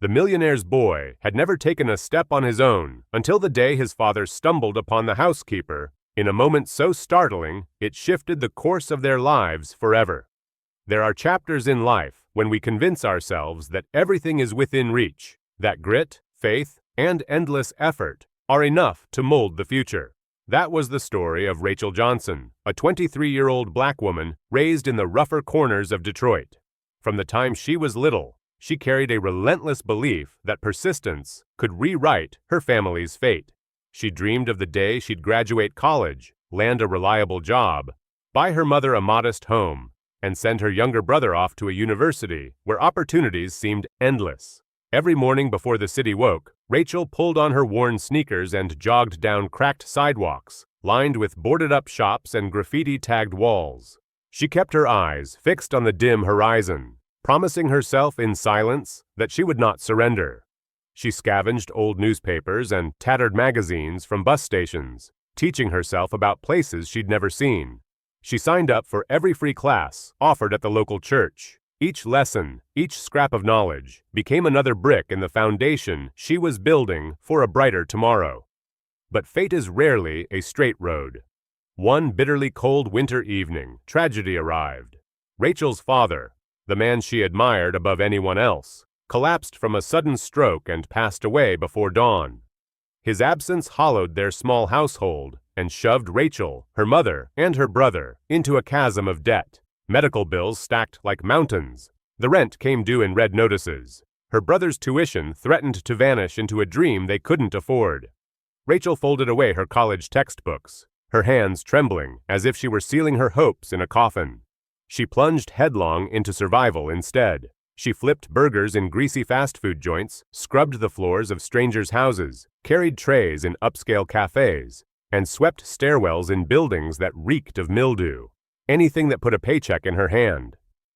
The millionaire's boy had never taken a step on his own until the day his father stumbled upon the housekeeper in a moment so startling it shifted the course of their lives forever. There are chapters in life when we convince ourselves that everything is within reach, that grit, faith, and endless effort are enough to mold the future. That was the story of Rachel Johnson, a 23-year-old black woman raised in the rougher corners of Detroit. From the time she was little, she carried a relentless belief that persistence could rewrite her family's fate. She dreamed of the day she'd graduate college, land a reliable job, buy her mother a modest home, and send her younger brother off to a university where opportunities seemed endless. Every morning before the city woke, Rachel pulled on her worn sneakers and jogged down cracked sidewalks, lined with boarded-up shops and graffiti-tagged walls. She kept her eyes fixed on the dim horizon, promising herself in silence that she would not surrender. She scavenged old newspapers and tattered magazines from bus stations, teaching herself about places she'd never seen. She signed up for every free class offered at the local church. Each lesson, each scrap of knowledge, became another brick in the foundation she was building for a brighter tomorrow. But fate is rarely a straight road. One bitterly cold winter evening, tragedy arrived. Rachel's father, the man she admired above anyone else, collapsed from a sudden stroke and passed away before dawn. His absence hollowed their small household and shoved Rachel, her mother, and her brother into a chasm of debt. Medical bills stacked like mountains. The rent came due in red notices. Her brother's tuition threatened to vanish into a dream they couldn't afford. Rachel folded away her college textbooks, her hands trembling as if she were sealing her hopes in a coffin. She plunged headlong into survival instead. She flipped burgers in greasy fast food joints, scrubbed the floors of strangers' houses, carried trays in upscale cafes, and swept stairwells in buildings that reeked of mildew. Anything that put a paycheck in her hand.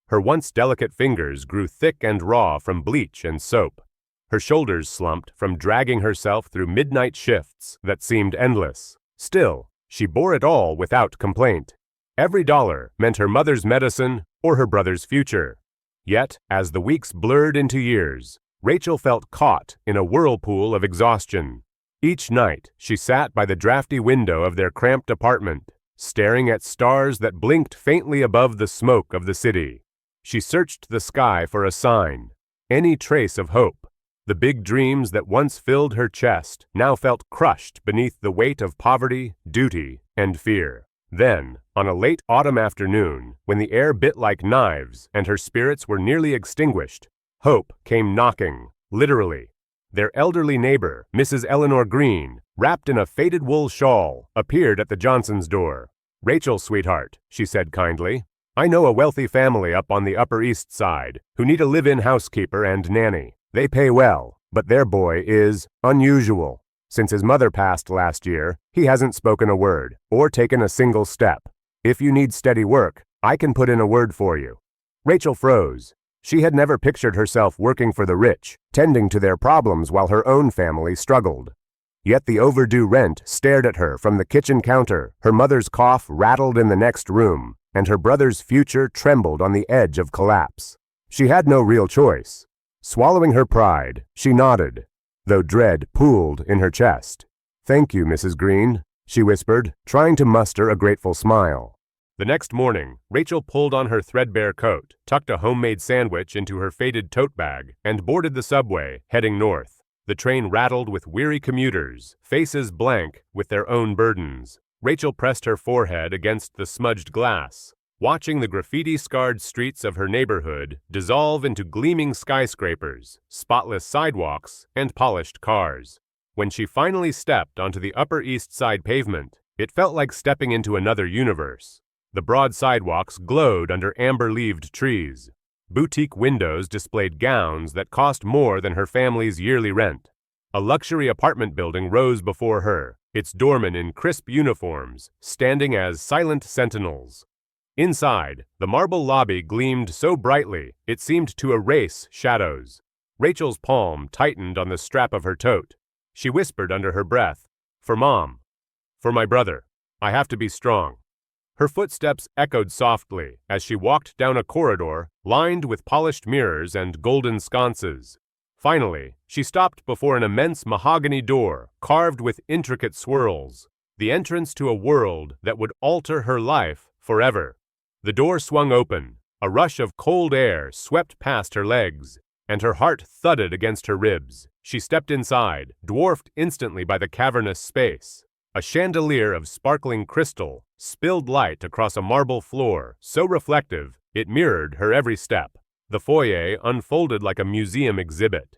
Her once delicate fingers grew thick and raw from bleach and soap. Her shoulders slumped from dragging herself through midnight shifts that seemed endless. Still, she bore it all without complaint. Every dollar meant her mother's medicine or her brother's future. Yet, as the weeks blurred into years, Rachel felt caught in a whirlpool of exhaustion. Each night, she sat by the drafty window of their cramped apartment, staring at stars that blinked faintly above the smoke of the city. She searched the sky for a sign, any trace of hope. The big dreams that once filled her chest now felt crushed beneath the weight of poverty, duty, and fear. Then, on a late autumn afternoon, when the air bit like knives and her spirits were nearly extinguished, hope came knocking, literally. Their elderly neighbor, Mrs. Eleanor Green, wrapped in a faded wool shawl, appeared at the Johnsons' door. "Rachel, sweetheart," she said kindly, "I know a wealthy family up on the Upper East Side who need a live-in housekeeper and nanny. They pay well, but their boy is unusual. Since his mother passed last year, he hasn't spoken a word or taken a single step. If you need steady work, I can put in a word for you." Rachel froze. She had never pictured herself working for the rich, tending to their problems while her own family struggled. Yet the overdue rent stared at her from the kitchen counter, her mother's cough rattled in the next room, and her brother's future trembled on the edge of collapse. She had no real choice. Swallowing her pride, she nodded, though dread pooled in her chest. "Thank you, Mrs. Green," she whispered, trying to muster a grateful smile. The next morning, Rachel pulled on her threadbare coat, tucked a homemade sandwich into her faded tote bag, and boarded the subway, heading north. The train rattled with weary commuters, faces blank with their own burdens. Rachel pressed her forehead against the smudged glass, watching the graffiti-scarred streets of her neighborhood dissolve into gleaming skyscrapers, spotless sidewalks, and polished cars. When she finally stepped onto the Upper East Side pavement, it felt like stepping into another universe. The broad sidewalks glowed under amber-leaved trees. Boutique windows displayed gowns that cost more than her family's yearly rent. A luxury apartment building rose before her, its doormen in crisp uniforms, standing as silent sentinels. Inside, the marble lobby gleamed so brightly it seemed to erase shadows. Rachel's palm tightened on the strap of her tote. She whispered under her breath, "For Mom. For my brother. I have to be strong." Her footsteps echoed softly as she walked down a corridor lined with polished mirrors and golden sconces. Finally, she stopped before an immense mahogany door carved with intricate swirls, the entrance to a world that would alter her life forever. The door swung open, a rush of cold air swept past her legs, and her heart thudded against her ribs. She stepped inside, dwarfed instantly by the cavernous space. A chandelier of sparkling crystal spilled light across a marble floor so reflective it mirrored her every step. The foyer unfolded like a museum exhibit.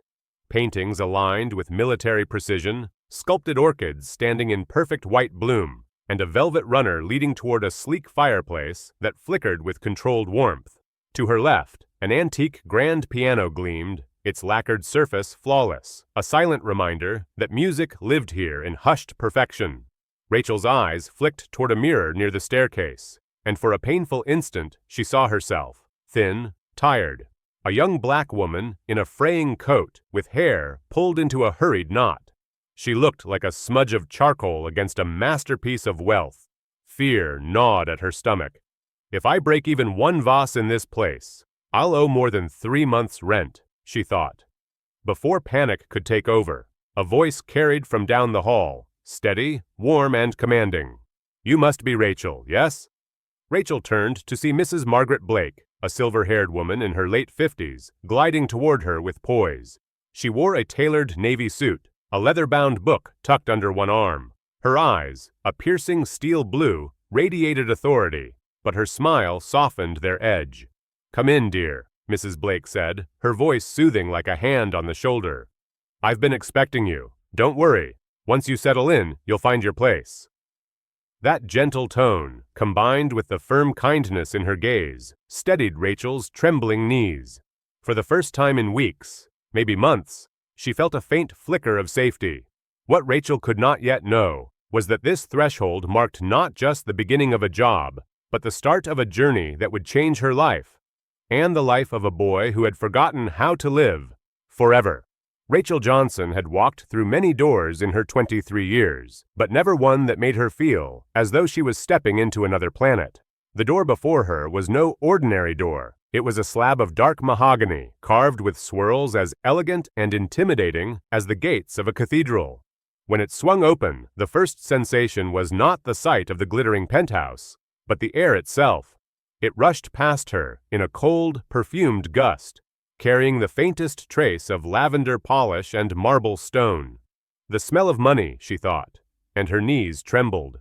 Paintings aligned with military precision, sculpted orchids standing in perfect white bloom, and a velvet runner leading toward a sleek fireplace that flickered with controlled warmth. To her left, an antique grand piano gleamed, its lacquered surface flawless, a silent reminder that music lived here in hushed perfection. Rachel's eyes flicked toward a mirror near the staircase, and for a painful instant she saw herself, thin, tired, a young black woman in a fraying coat with hair pulled into a hurried knot. She looked like a smudge of charcoal against a masterpiece of wealth. Fear gnawed at her stomach. If I break even one vase in this place, I'll owe more than 3 months' rent, she thought. Before panic could take over, a voice carried from down the hall, steady, warm, and commanding. "You must be Rachel, yes?" Rachel turned to see Mrs. Margaret Blake, a silver-haired woman in her late 50s, gliding toward her with poise. She wore a tailored navy suit, a leather-bound book tucked under one arm. Her eyes, a piercing steel blue, radiated authority, but her smile softened their edge. "Come in, dear," Mrs. Blake said, her voice soothing like a hand on the shoulder. "I've been expecting you. Don't worry. Once you settle in, you'll find your place." That gentle tone, combined with the firm kindness in her gaze, steadied Rachel's trembling knees. For the first time in weeks, maybe months, she felt a faint flicker of safety. What Rachel could not yet know was that this threshold marked not just the beginning of a job, but the start of a journey that would change her life, and the life of a boy who had forgotten how to live, forever. Rachel Johnson had walked through many doors in her 23 years, but never one that made her feel as though she was stepping into another planet. The door before her was no ordinary door. It was a slab of dark mahogany, carved with swirls as elegant and intimidating as the gates of a cathedral. When it swung open, the first sensation was not the sight of the glittering penthouse, but the air itself. It rushed past her in a cold, perfumed gust, carrying the faintest trace of lavender polish and marble stone. The smell of money, she thought, and her knees trembled.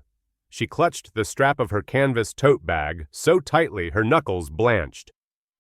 She clutched the strap of her canvas tote bag so tightly her knuckles blanched.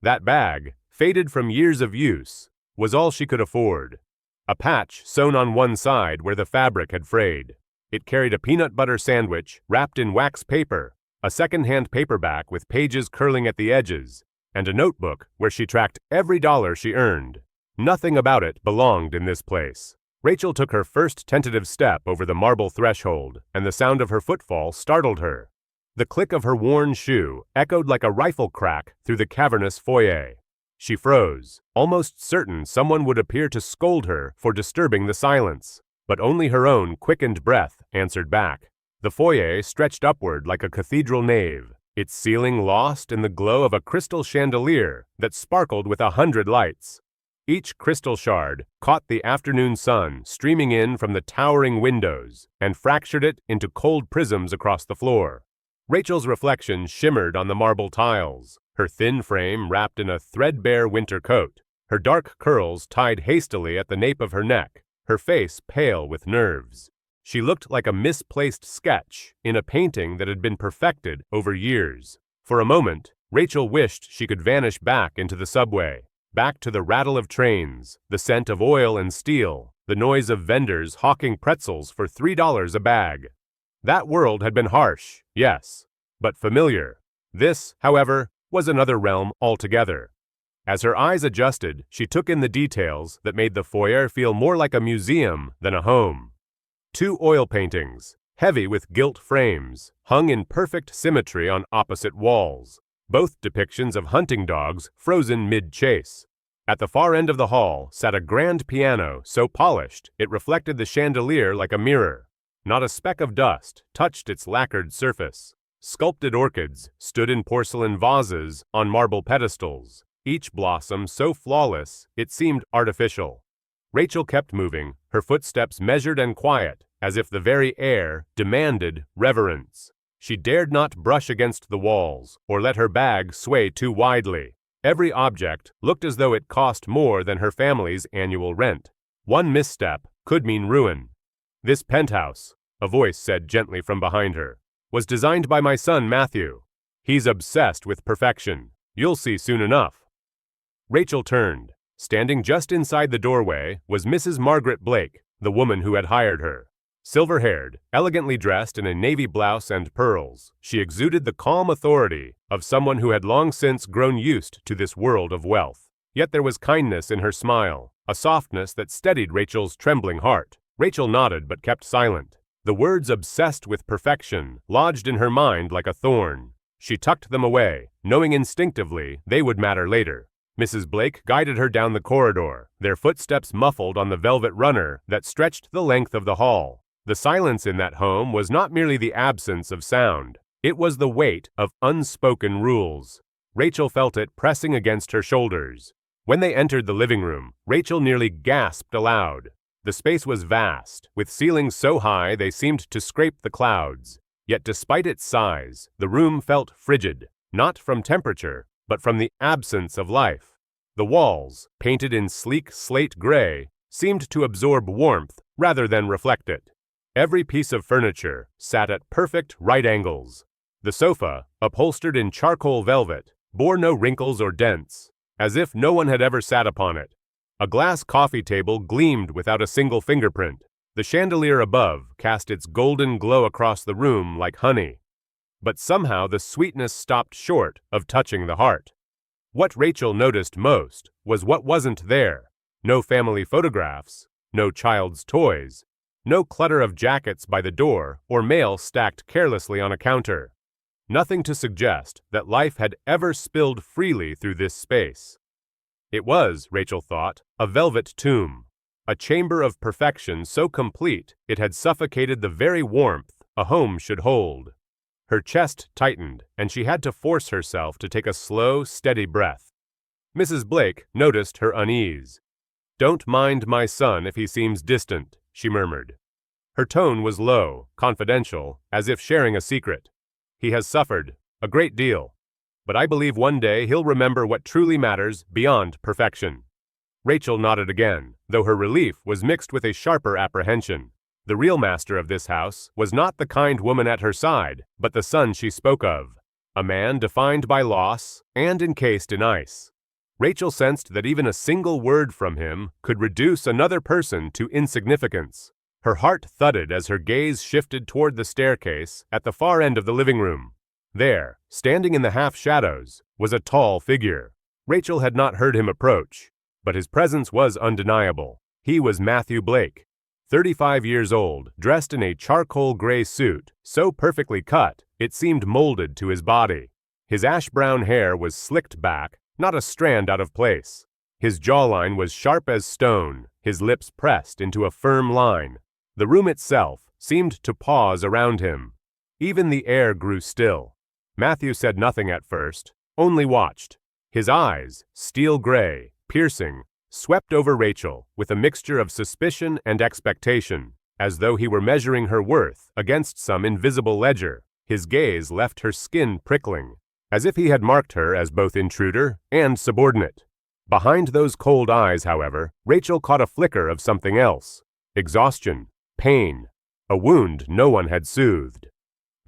That bag, faded from years of use, was all she could afford. A patch sewn on one side where the fabric had frayed. It carried a peanut butter sandwich wrapped in wax paper, a second-hand paperback with pages curling at the edges, and a notebook where she tracked every dollar she earned. Nothing about it belonged in this place. Rachel took her first tentative step over the marble threshold, and the sound of her footfall startled her. The click of her worn shoe echoed like a rifle crack through the cavernous foyer. She froze, almost certain someone would appear to scold her for disturbing the silence, but only her own quickened breath answered back. The foyer stretched upward like a cathedral nave, its ceiling lost in the glow of a crystal chandelier that sparkled with 100 lights. Each crystal shard caught the afternoon sun streaming in from the towering windows and fractured it into cold prisms across the floor. Rachel's reflection shimmered on the marble tiles, her thin frame wrapped in a threadbare winter coat, her dark curls tied hastily at the nape of her neck, her face pale with nerves. She looked like a misplaced sketch in a painting that had been perfected over years. For a moment, Rachel wished she could vanish back into the subway, back to the rattle of trains, the scent of oil and steel, the noise of vendors hawking pretzels for $3 a bag. That world had been harsh, yes, but familiar. This, however, was another realm altogether. As her eyes adjusted, she took in the details that made the foyer feel more like a museum than a home. 2 oil paintings, heavy with gilt frames, hung in perfect symmetry on opposite walls, both depictions of hunting dogs frozen mid-chase. At the far end of the hall sat a grand piano so polished it reflected the chandelier like a mirror. Not a speck of dust touched its lacquered surface. Sculpted orchids stood in porcelain vases on marble pedestals, each blossom so flawless it seemed artificial. Rachel kept moving, her footsteps measured and quiet, as if the very air demanded reverence. She dared not brush against the walls, or let her bag sway too widely. Every object looked as though it cost more than her family's annual rent. One misstep could mean ruin. "This penthouse," a voice said gently from behind her, "was designed by my son Matthew. He's obsessed with perfection. You'll see soon enough." Rachel turned. Standing just inside the doorway was Mrs. Margaret Blake, the woman who had hired her. Silver-haired, elegantly dressed in a navy blouse and pearls, she exuded the calm authority of someone who had long since grown used to this world of wealth. Yet there was kindness in her smile, a softness that steadied Rachel's trembling heart. Rachel nodded but kept silent. The words "obsessed with perfection" lodged in her mind like a thorn. She tucked them away, knowing instinctively they would matter later. Mrs. Blake guided her down the corridor, their footsteps muffled on the velvet runner that stretched the length of the hall. The silence in that home was not merely the absence of sound. It was the weight of unspoken rules. Rachel felt it pressing against her shoulders. When they entered the living room, Rachel nearly gasped aloud. The space was vast, with ceilings so high they seemed to scrape the clouds. Yet despite its size, the room felt frigid, not from temperature, but from the absence of life. The walls, painted in sleek slate gray, seemed to absorb warmth rather than reflect it. Every piece of furniture sat at perfect right angles. The sofa, upholstered in charcoal velvet, bore no wrinkles or dents, as if no one had ever sat upon it. A glass coffee table gleamed without a single fingerprint. The chandelier above cast its golden glow across the room like honey. But somehow the sweetness stopped short of touching the heart. What Rachel noticed most was what wasn't there. No family photographs, no child's toys, no clutter of jackets by the door or mail stacked carelessly on a counter. Nothing to suggest that life had ever spilled freely through this space. It was, Rachel thought, a velvet tomb, a chamber of perfection so complete it had suffocated the very warmth a home should hold. Her chest tightened, and she had to force herself to take a slow, steady breath. Mrs. Blake noticed her unease. "Don't mind my son if he seems distant," she murmured. Her tone was low, confidential, as if sharing a secret. "He has suffered, a great deal. But I believe one day he'll remember what truly matters beyond perfection." Rachel nodded again, though her relief was mixed with a sharper apprehension. The real master of this house was not the kind woman at her side, but the son she spoke of, a man defined by loss and encased in ice. Rachel sensed that even a single word from him could reduce another person to insignificance. Her heart thudded as her gaze shifted toward the staircase at the far end of the living room. There, standing in the half-shadows, was a tall figure. Rachel had not heard him approach, but his presence was undeniable. He was Matthew Blake, 35 years old, dressed in a charcoal gray suit, so perfectly cut it seemed molded to his body. His ash-brown hair was slicked back, not a strand out of place. His jawline was sharp as stone, his lips pressed into a firm line. The room itself seemed to pause around him. Even the air grew still. Matthew said nothing at first, only watched. His eyes, steel gray, piercing, swept over Rachel with a mixture of suspicion and expectation, as though he were measuring her worth against some invisible ledger. His gaze left her skin prickling, as if he had marked her as both intruder and subordinate. Behind those cold eyes, however, Rachel caught a flicker of something else. Exhaustion, pain, a wound no one had soothed.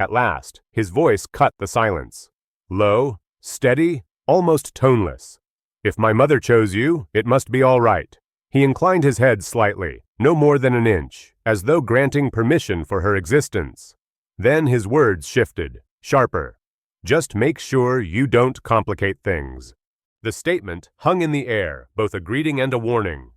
At last, his voice cut the silence. Low, steady, almost toneless. "If my mother chose you, it must be all right." He inclined his head slightly, no more than an inch, as though granting permission for her existence. Then his words shifted, sharper. "Just make sure you don't complicate things." The statement hung in the air, both a greeting and a warning.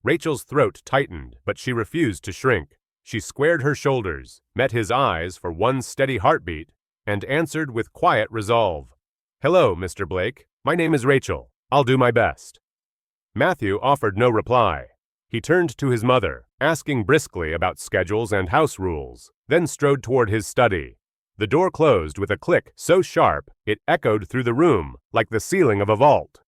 Rachel's throat tightened, but she refused to shrink. She squared her shoulders, met his eyes for one steady heartbeat, and answered with quiet resolve. "Hello, Mr. Blake. My name is Rachel. I'll do my best." Matthew offered no reply. He turned to his mother, asking briskly about schedules and house rules, then strode toward his study. The door closed with a click so sharp it echoed through the room like the ceiling of a vault.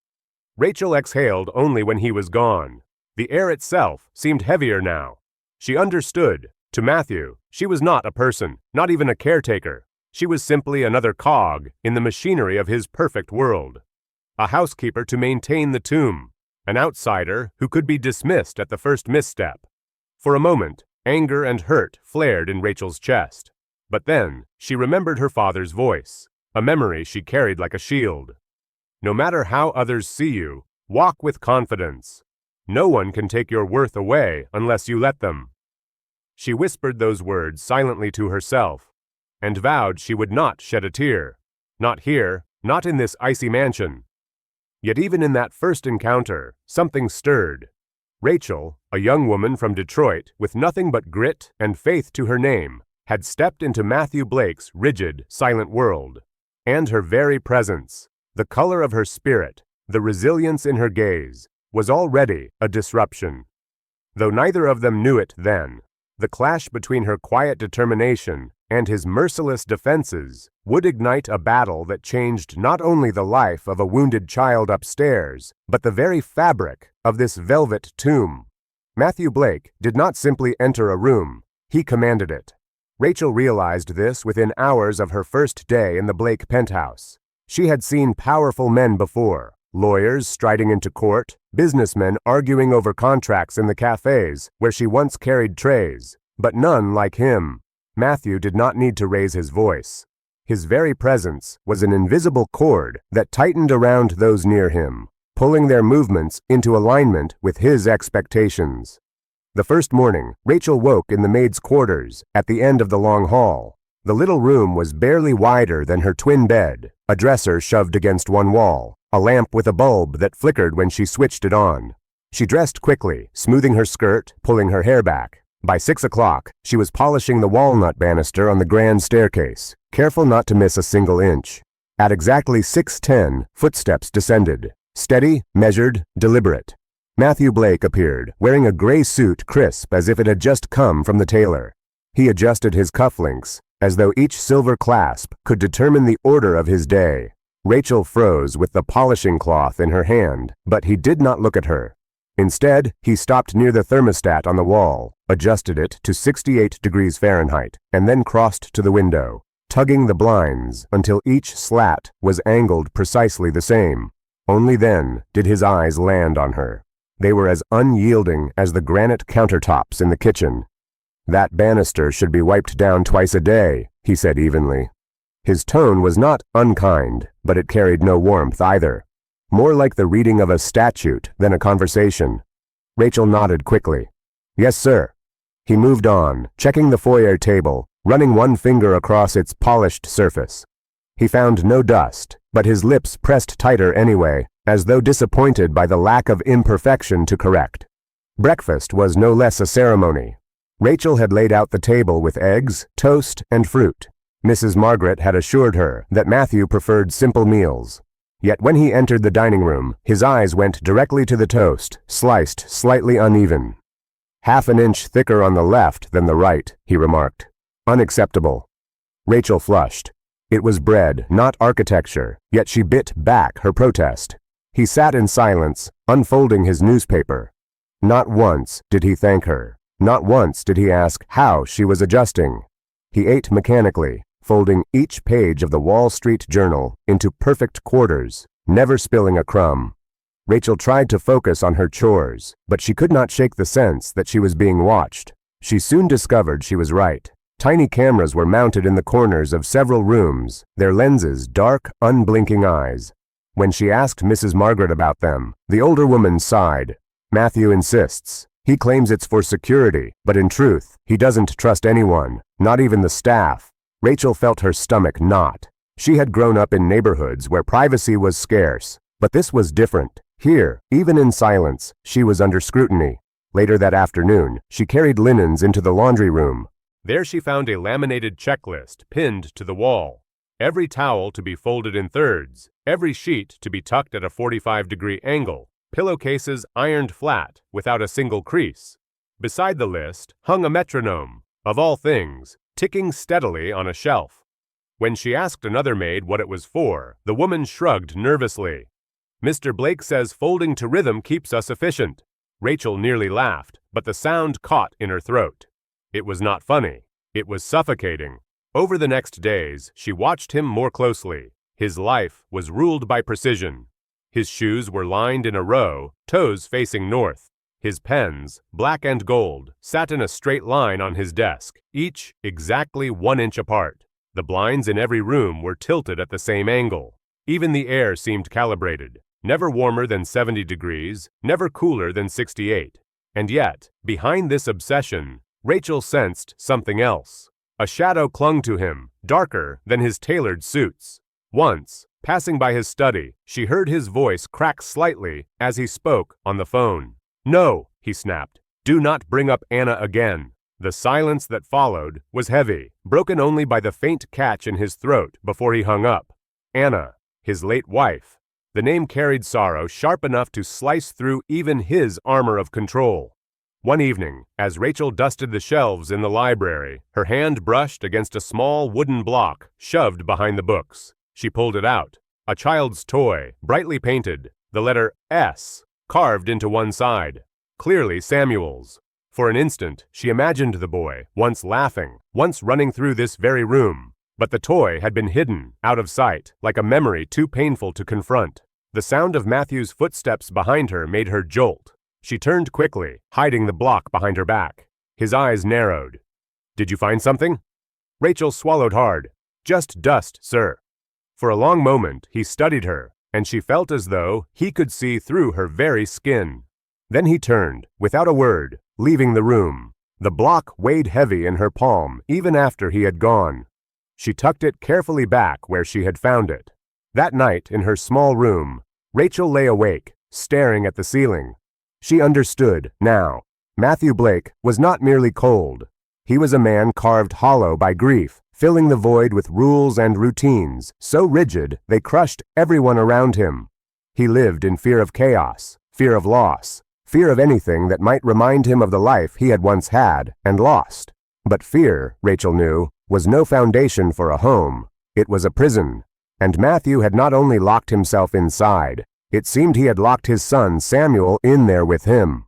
Rachel exhaled only when he was gone. The air itself seemed heavier now. She understood. To Matthew, she was not a person, not even a caretaker. She was simply another cog in the machinery of his perfect world. A housekeeper to maintain the tomb, an outsider who could be dismissed at the first misstep. For a moment, anger and hurt flared in Rachel's chest. But then, she remembered her father's voice, a memory she carried like a shield. No matter how others see you, walk with confidence. No one can take your worth away unless you let them. She whispered those words silently to herself, and vowed she would not shed a tear. Not here, not in this icy mansion. Yet even in that first encounter, something stirred. Rachel, a young woman from Detroit with nothing but grit and faith to her name, had stepped into Matthew Blake's rigid, silent world. And her very presence, the color of her spirit, the resilience in her gaze, was already a disruption. Though neither of them knew it then, the clash between her quiet determination and his merciless defenses would ignite a battle that changed not only the life of a wounded child upstairs, but the very fabric of this velvet tomb. Matthew Blake did not simply enter a room, he commanded it. Rachel realized this within hours of her first day in the Blake penthouse. She had seen powerful men before, lawyers striding into court, businessmen arguing over contracts in the cafes where she once carried trays, but none like him. Matthew did not need to raise his voice. His very presence was an invisible cord that tightened around those near him, pulling their movements into alignment with his expectations. The first morning, Rachel woke in the maid's quarters at the end of the long hall. The little room was barely wider than her twin bed, a dresser shoved against one wall, a lamp with a bulb that flickered when she switched it on. She dressed quickly, smoothing her skirt, pulling her hair back. By 6 o'clock, she was polishing the walnut banister on the grand staircase, careful not to miss a single inch. At exactly 6:10, footsteps descended, steady, measured, deliberate. Matthew Blake appeared, wearing a gray suit crisp as if it had just come from the tailor. He adjusted his cufflinks, as though each silver clasp could determine the order of his day. Rachel froze with the polishing cloth in her hand, but he did not look at her. Instead, he stopped near the thermostat on the wall, adjusted it to 68 degrees Fahrenheit, and then crossed to the window, tugging the blinds until each slat was angled precisely the same. Only then did his eyes land on her. They were as unyielding as the granite countertops in the kitchen. "That banister should be wiped down twice a day," he said evenly. His tone was not unkind, but it carried no warmth either. More like the reading of a statute than a conversation. Rachel nodded quickly. "Yes, sir." He moved on, checking the foyer table, running one finger across its polished surface. He found no dust, but his lips pressed tighter anyway, as though disappointed by the lack of imperfection to correct. Breakfast was no less a ceremony. Rachel had laid out the table with eggs, toast, and fruit. Mrs. Margaret had assured her that Matthew preferred simple meals. Yet when he entered the dining room, his eyes went directly to the toast, sliced slightly uneven. "Half an inch thicker on the left than the right," he remarked. "Unacceptable." Rachel flushed. It was bread, not architecture, yet she bit back her protest. He sat in silence, unfolding his newspaper. Not once did he thank her. Not once did he ask how she was adjusting. He ate mechanically, folding each page of the Wall Street Journal into perfect quarters, never spilling a crumb. Rachel tried to focus on her chores, but she could not shake the sense that she was being watched. She soon discovered she was right. Tiny cameras were mounted in the corners of several rooms, their lenses dark, unblinking eyes. When she asked Mrs. Margaret about them, the older woman sighed. "Matthew insists. He claims it's for security, but in truth, he doesn't trust anyone, not even the staff." Rachel felt her stomach knot. She had grown up in neighborhoods where privacy was scarce, but this was different. Here, even in silence, she was under scrutiny. Later that afternoon, she carried linens into the laundry room. There she found a laminated checklist pinned to the wall. Every towel to be folded in thirds, every sheet to be tucked at a 45-degree angle, pillowcases ironed flat without a single crease. Beside the list hung a metronome, of all things, ticking steadily on a shelf. When she asked another maid what it was for, the woman shrugged nervously. "Mr. Blake says folding to rhythm keeps us efficient." Rachel nearly laughed, but the sound caught in her throat. It was not funny. It was suffocating. Over the next days, she watched him more closely. His life was ruled by precision. His shoes were lined in a row, toes facing north. His pens, black and gold, sat in a straight line on his desk, each exactly 1 inch apart. The blinds in every room were tilted at the same angle. Even the air seemed calibrated. Never warmer than 70 degrees, never cooler than 68. And yet, behind this obsession, Rachel sensed something else. A shadow clung to him, darker than his tailored suits. Once, passing by his study, she heard his voice crack slightly as he spoke on the phone. "No," he snapped. "Do not bring up Anna again." The silence that followed was heavy, broken only by the faint catch in his throat before he hung up. Anna, his late wife. The name carried sorrow sharp enough to slice through even his armor of control. One evening, as Rachel dusted the shelves in the library, her hand brushed against a small wooden block shoved behind the books. She pulled it out. A child's toy, brightly painted, the letter S carved into one side. Clearly Samuel's. For an instant, she imagined the boy, once laughing, once running through this very room. But the toy had been hidden, out of sight, like a memory too painful to confront. The sound of Matthew's footsteps behind her made her jolt. She turned quickly, hiding the block behind her back. His eyes narrowed. "Did you find something?" Rachel swallowed hard. "Just dust, sir." For a long moment, he studied her, and she felt as though he could see through her very skin. Then he turned, without a word, leaving the room. The block weighed heavy in her palm, even after he had gone. She tucked it carefully back where she had found it. That night, in her small room, Rachel lay awake, staring at the ceiling. She understood, now. Matthew Blake was not merely cold. He was a man carved hollow by grief, filling the void with rules and routines, so rigid they crushed everyone around him. He lived in fear of chaos, fear of loss, fear of anything that might remind him of the life he had once had and lost. But fear, Rachel knew, was no foundation for a home. It was a prison. And Matthew had not only locked himself inside, it seemed he had locked his son Samuel in there with him.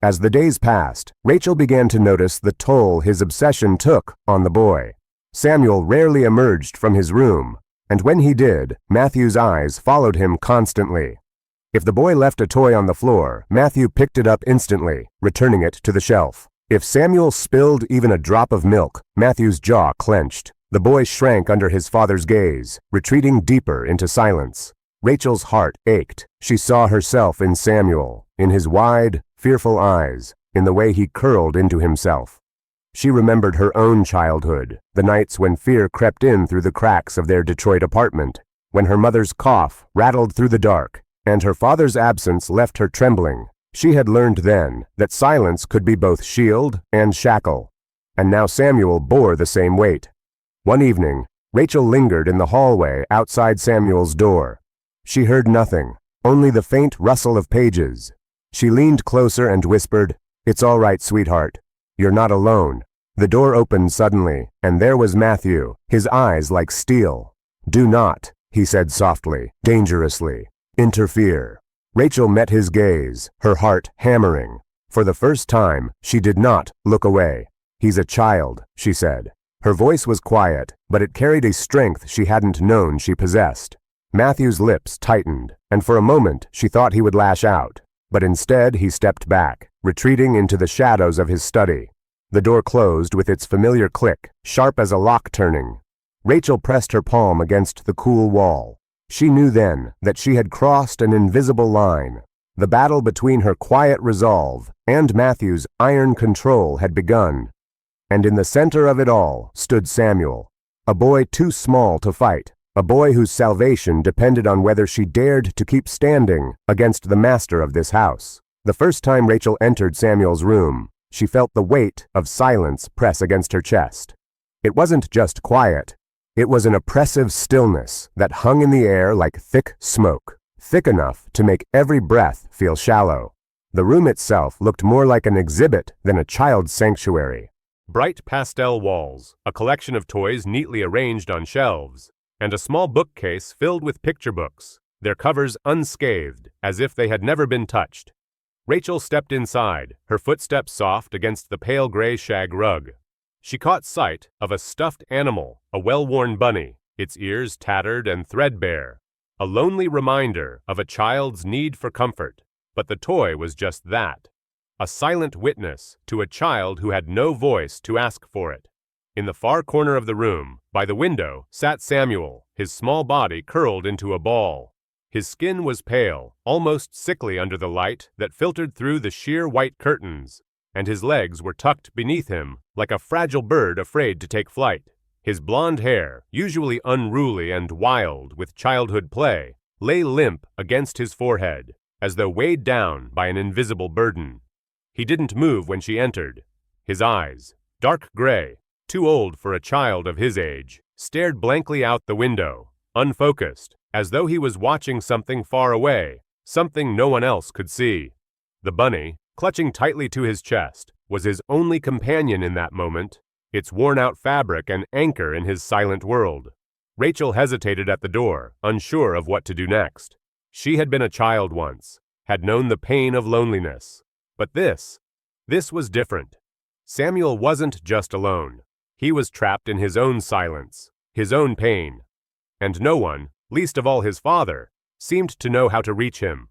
As the days passed, Rachel began to notice the toll his obsession took on the boy. Samuel rarely emerged from his room, and when he did, Matthew's eyes followed him constantly. If the boy left a toy on the floor, Matthew picked it up instantly, returning it to the shelf. If Samuel spilled even a drop of milk, Matthew's jaw clenched. The boy shrank under his father's gaze, retreating deeper into silence. Rachel's heart ached. She saw herself in Samuel, in his wide, fearful eyes, in the way he curled into himself. She remembered her own childhood, the nights when fear crept in through the cracks of their Detroit apartment, when her mother's cough rattled through the dark, and her father's absence left her trembling. She had learned then that silence could be both shield and shackle, and now Samuel bore the same weight. One evening, Rachel lingered in the hallway outside Samuel's door. She heard nothing, only the faint rustle of pages. She leaned closer and whispered, "It's all right, sweetheart. You're not alone." The door opened suddenly, and there was Matthew, his eyes like steel. "Do not," he said softly, dangerously, "interfere." Rachel met his gaze, her heart hammering. For the first time, she did not look away. "He's a child," she said. Her voice was quiet, but it carried a strength she hadn't known she possessed. Matthew's lips tightened, and for a moment she thought he would lash out. But instead he stepped back, retreating into the shadows of his study. The door closed with its familiar click, sharp as a lock turning. Rachel pressed her palm against the cool wall. She knew then that she had crossed an invisible line. The battle between her quiet resolve and Matthew's iron control had begun. And in the center of it all stood Samuel, a boy too small to fight, a boy whose salvation depended on whether she dared to keep standing against the master of this house. The first time Rachel entered Samuel's room, she felt the weight of silence press against her chest. It wasn't just quiet. It was an oppressive stillness that hung in the air like thick smoke, thick enough to make every breath feel shallow. The room itself looked more like an exhibit than a child's sanctuary. Bright pastel walls, a collection of toys neatly arranged on shelves, and a small bookcase filled with picture books, their covers unscathed, as if they had never been touched. Rachel stepped inside, her footsteps soft against the pale gray shag rug. She caught sight of a stuffed animal, a well-worn bunny, its ears tattered and threadbare, a lonely reminder of a child's need for comfort. But the toy was just that, a silent witness to a child who had no voice to ask for it. In the far corner of the room, by the window, sat Samuel, his small body curled into a ball. His skin was pale, almost sickly under the light that filtered through the sheer white curtains, and his legs were tucked beneath him like a fragile bird afraid to take flight. His blonde hair, usually unruly and wild with childhood play, lay limp against his forehead, as though weighed down by an invisible burden. He didn't move when she entered. His eyes, dark gray, too old for a child of his age, stared blankly out the window, unfocused, as though he was watching something far away, something no one else could see. The bunny, clutching tightly to his chest, was his only companion in that moment, its worn-out fabric an anchor in his silent world. Rachel hesitated at the door, unsure of what to do next. She had been a child once, had known the pain of loneliness. But this was different. Samuel wasn't just alone. He was trapped in his own silence, his own pain. And no one, least of all his father, seemed to know how to reach him.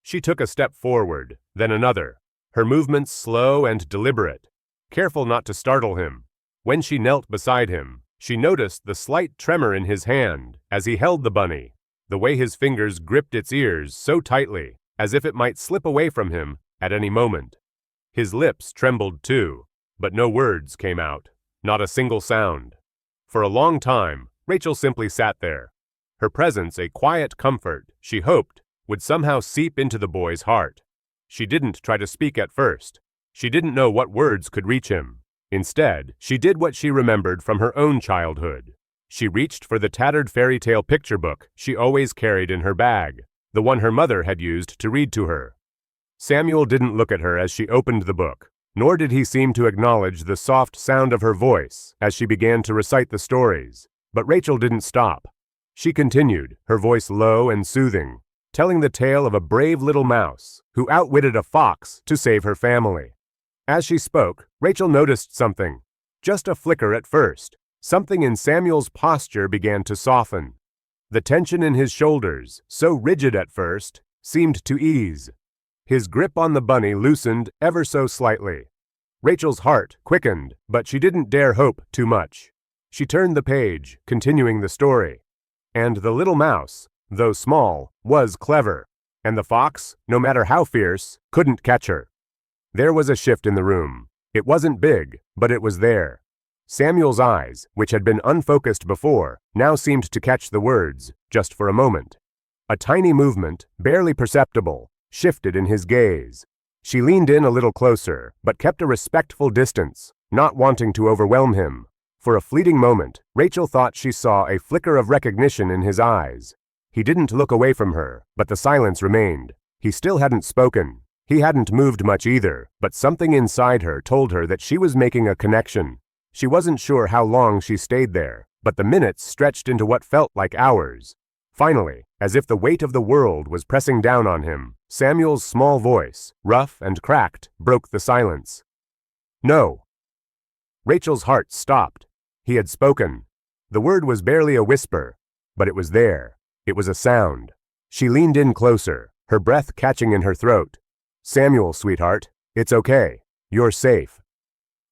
She took a step forward, then another, her movements slow and deliberate, careful not to startle him. When she knelt beside him, she noticed the slight tremor in his hand as he held the bunny, the way his fingers gripped its ears so tightly, as if it might slip away from him at any moment. His lips trembled too, but no words came out, not a single sound. For a long time, Rachel simply sat there, her presence a quiet comfort she hoped would somehow seep into the boy's heart. She didn't try to speak at first. She didn't know what words could reach him. Instead, she did what she remembered from her own childhood. She reached for the tattered fairy tale picture book she always carried in her bag, the one her mother had used to read to her. Samuel didn't look at her as she opened the book, nor did he seem to acknowledge the soft sound of her voice as she began to recite the stories. But Rachel didn't stop. She continued, her voice low and soothing, telling the tale of a brave little mouse who outwitted a fox to save her family. As she spoke, Rachel noticed something, just a flicker at first. Something in Samuel's posture began to soften. The tension in his shoulders, so rigid at first, seemed to ease. His grip on the bunny loosened ever so slightly. Rachel's heart quickened, but she didn't dare hope too much. She turned the page, continuing the story. And the little mouse, though small, was clever, and the fox, no matter how fierce, couldn't catch her. There was a shift in the room. It wasn't big, but it was there. Samuel's eyes, which had been unfocused before, now seemed to catch the words, just for a moment. A tiny movement, barely perceptible, shifted in his gaze. She leaned in a little closer, but kept a respectful distance, not wanting to overwhelm him. For a fleeting moment, Rachel thought she saw a flicker of recognition in his eyes. He didn't look away from her, but the silence remained. He still hadn't spoken. He hadn't moved much either, but something inside her told her that she was making a connection. She wasn't sure how long she stayed there, but the minutes stretched into what felt like hours. Finally, as if the weight of the world was pressing down on him, Samuel's small voice, rough and cracked, broke the silence. No. Rachel's heart stopped. He had spoken. The word was barely a whisper, but it was there. It was a sound. She leaned in closer, her breath catching in her throat. Samuel, sweetheart, it's okay. You're safe.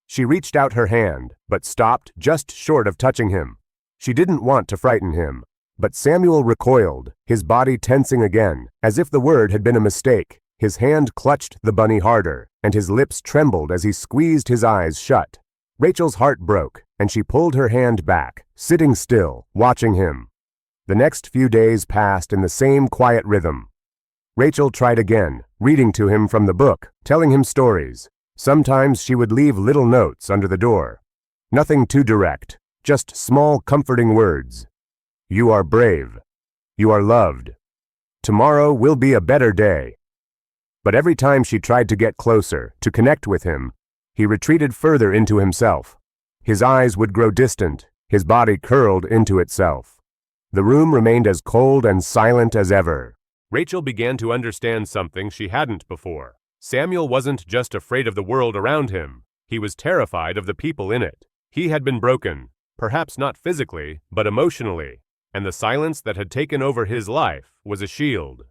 She reached out her hand, but stopped just short of touching him. She didn't want to frighten him, but Samuel recoiled, his body tensing again, as if the word had been a mistake. His hand clutched the bunny harder, and his lips trembled as he squeezed his eyes shut. Rachel's heart broke, and she pulled her hand back, sitting still, watching him. The next few days passed in the same quiet rhythm. Rachel tried again, reading to him from the book, telling him stories. Sometimes she would leave little notes under the door. Nothing too direct, just small comforting words. You are brave. You are loved. Tomorrow will be a better day. But every time she tried to get closer, to connect with him, he retreated further into himself. His eyes would grow distant, his body curled into itself. The room remained as cold and silent as ever. Rachel began to understand something she hadn't before. Samuel wasn't just afraid of the world around him, he was terrified of the people in it. He had been broken, perhaps not physically, but emotionally, and the silence that had taken over his life was a shield,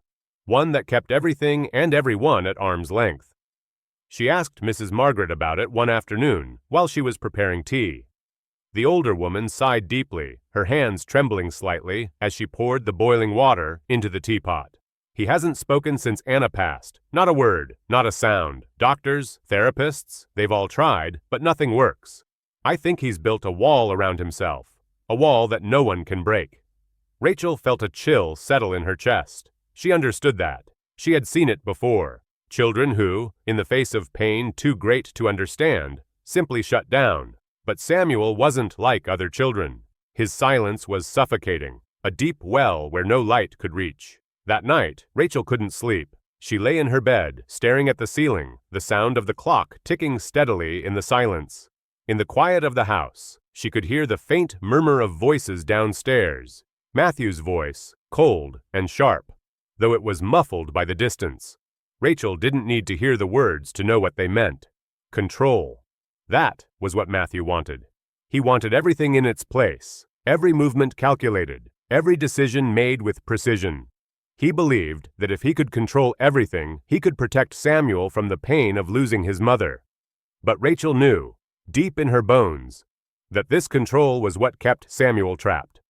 one that kept everything and everyone at arm's length. She asked Mrs. Margaret about it one afternoon while she was preparing tea. The older woman sighed deeply, her hands trembling slightly as she poured the boiling water into the teapot. He hasn't spoken since Anna passed. Not a word, not a sound. Doctors, therapists, they've all tried, but nothing works. I think he's built a wall around himself, a wall that no one can break. Rachel felt a chill settle in her chest. She understood that. She had seen it before. Children who, in the face of pain too great to understand, simply shut down. But Samuel wasn't like other children. His silence was suffocating, a deep well where no light could reach. That night, Rachel couldn't sleep. She lay in her bed, staring at the ceiling, the sound of the clock ticking steadily in the silence. In the quiet of the house, she could hear the faint murmur of voices downstairs. Matthew's voice, cold and sharp, though it was muffled by the distance. Rachel didn't need to hear the words to know what they meant. Control. That was what Matthew wanted. He wanted everything in its place, every movement calculated, every decision made with precision. He believed that if he could control everything, he could protect Samuel from the pain of losing his mother. But Rachel knew, deep in her bones, that this control was what kept Samuel trapped.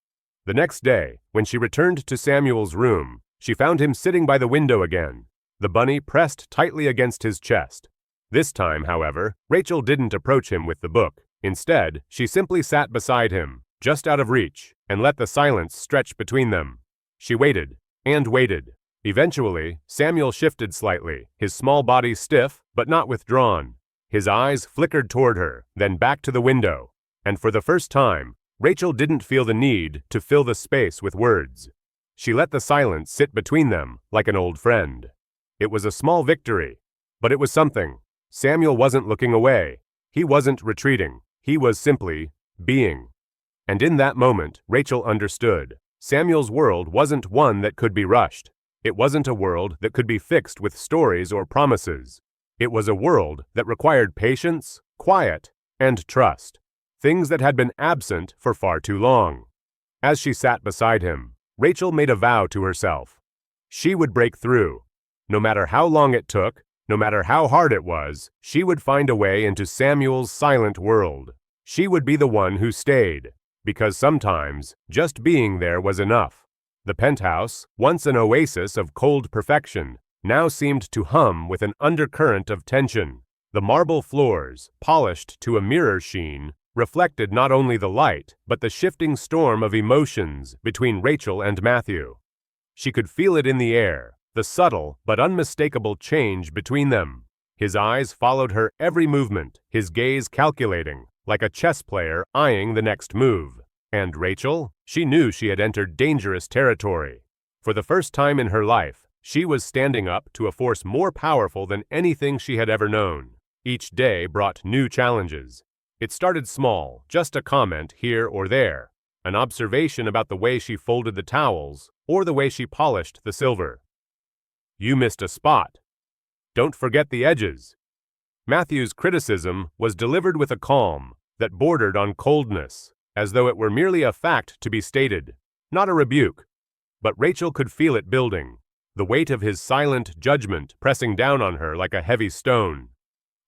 The next day, when she returned to Samuel's room, she found him sitting by the window again, the bunny pressed tightly against his chest. This time, however, Rachel didn't approach him with the book. Instead, she simply sat beside him, just out of reach, and let the silence stretch between them. She waited. And waited. Eventually, Samuel shifted slightly, his small body stiff but not withdrawn. His eyes flickered toward her, then back to the window. And for the first time, Rachel didn't feel the need to fill the space with words. She let the silence sit between them like an old friend. It was a small victory, but it was something. Samuel wasn't looking away. He wasn't retreating. He was simply being. And in that moment, Rachel understood. Samuel's world wasn't one that could be rushed. It wasn't a world that could be fixed with stories or promises. It was a world that required patience, quiet, and trust, things that had been absent for far too long. As she sat beside him, Rachel made a vow to herself. She would break through. No matter how long it took, no matter how hard it was, she would find a way into Samuel's silent world. She would be the one who stayed. Because sometimes, just being there was enough. The penthouse, once an oasis of cold perfection, now seemed to hum with an undercurrent of tension. The marble floors, polished to a mirror sheen, reflected not only the light, but the shifting storm of emotions between Rachel and Matthew. She could feel it in the air, the subtle but unmistakable change between them. His eyes followed her every movement, his gaze calculating, like a chess player eyeing the next move. And Rachel? She knew she had entered dangerous territory. For the first time in her life, she was standing up to a force more powerful than anything she had ever known. Each day brought new challenges. It started small, just a comment here or there, an observation about the way she folded the towels or the way she polished the silver. You missed a spot. Don't forget the edges. Matthew's criticism was delivered with a calm that bordered on coldness, as though it were merely a fact to be stated, not a rebuke. But Rachel could feel it building, the weight of his silent judgment pressing down on her like a heavy stone.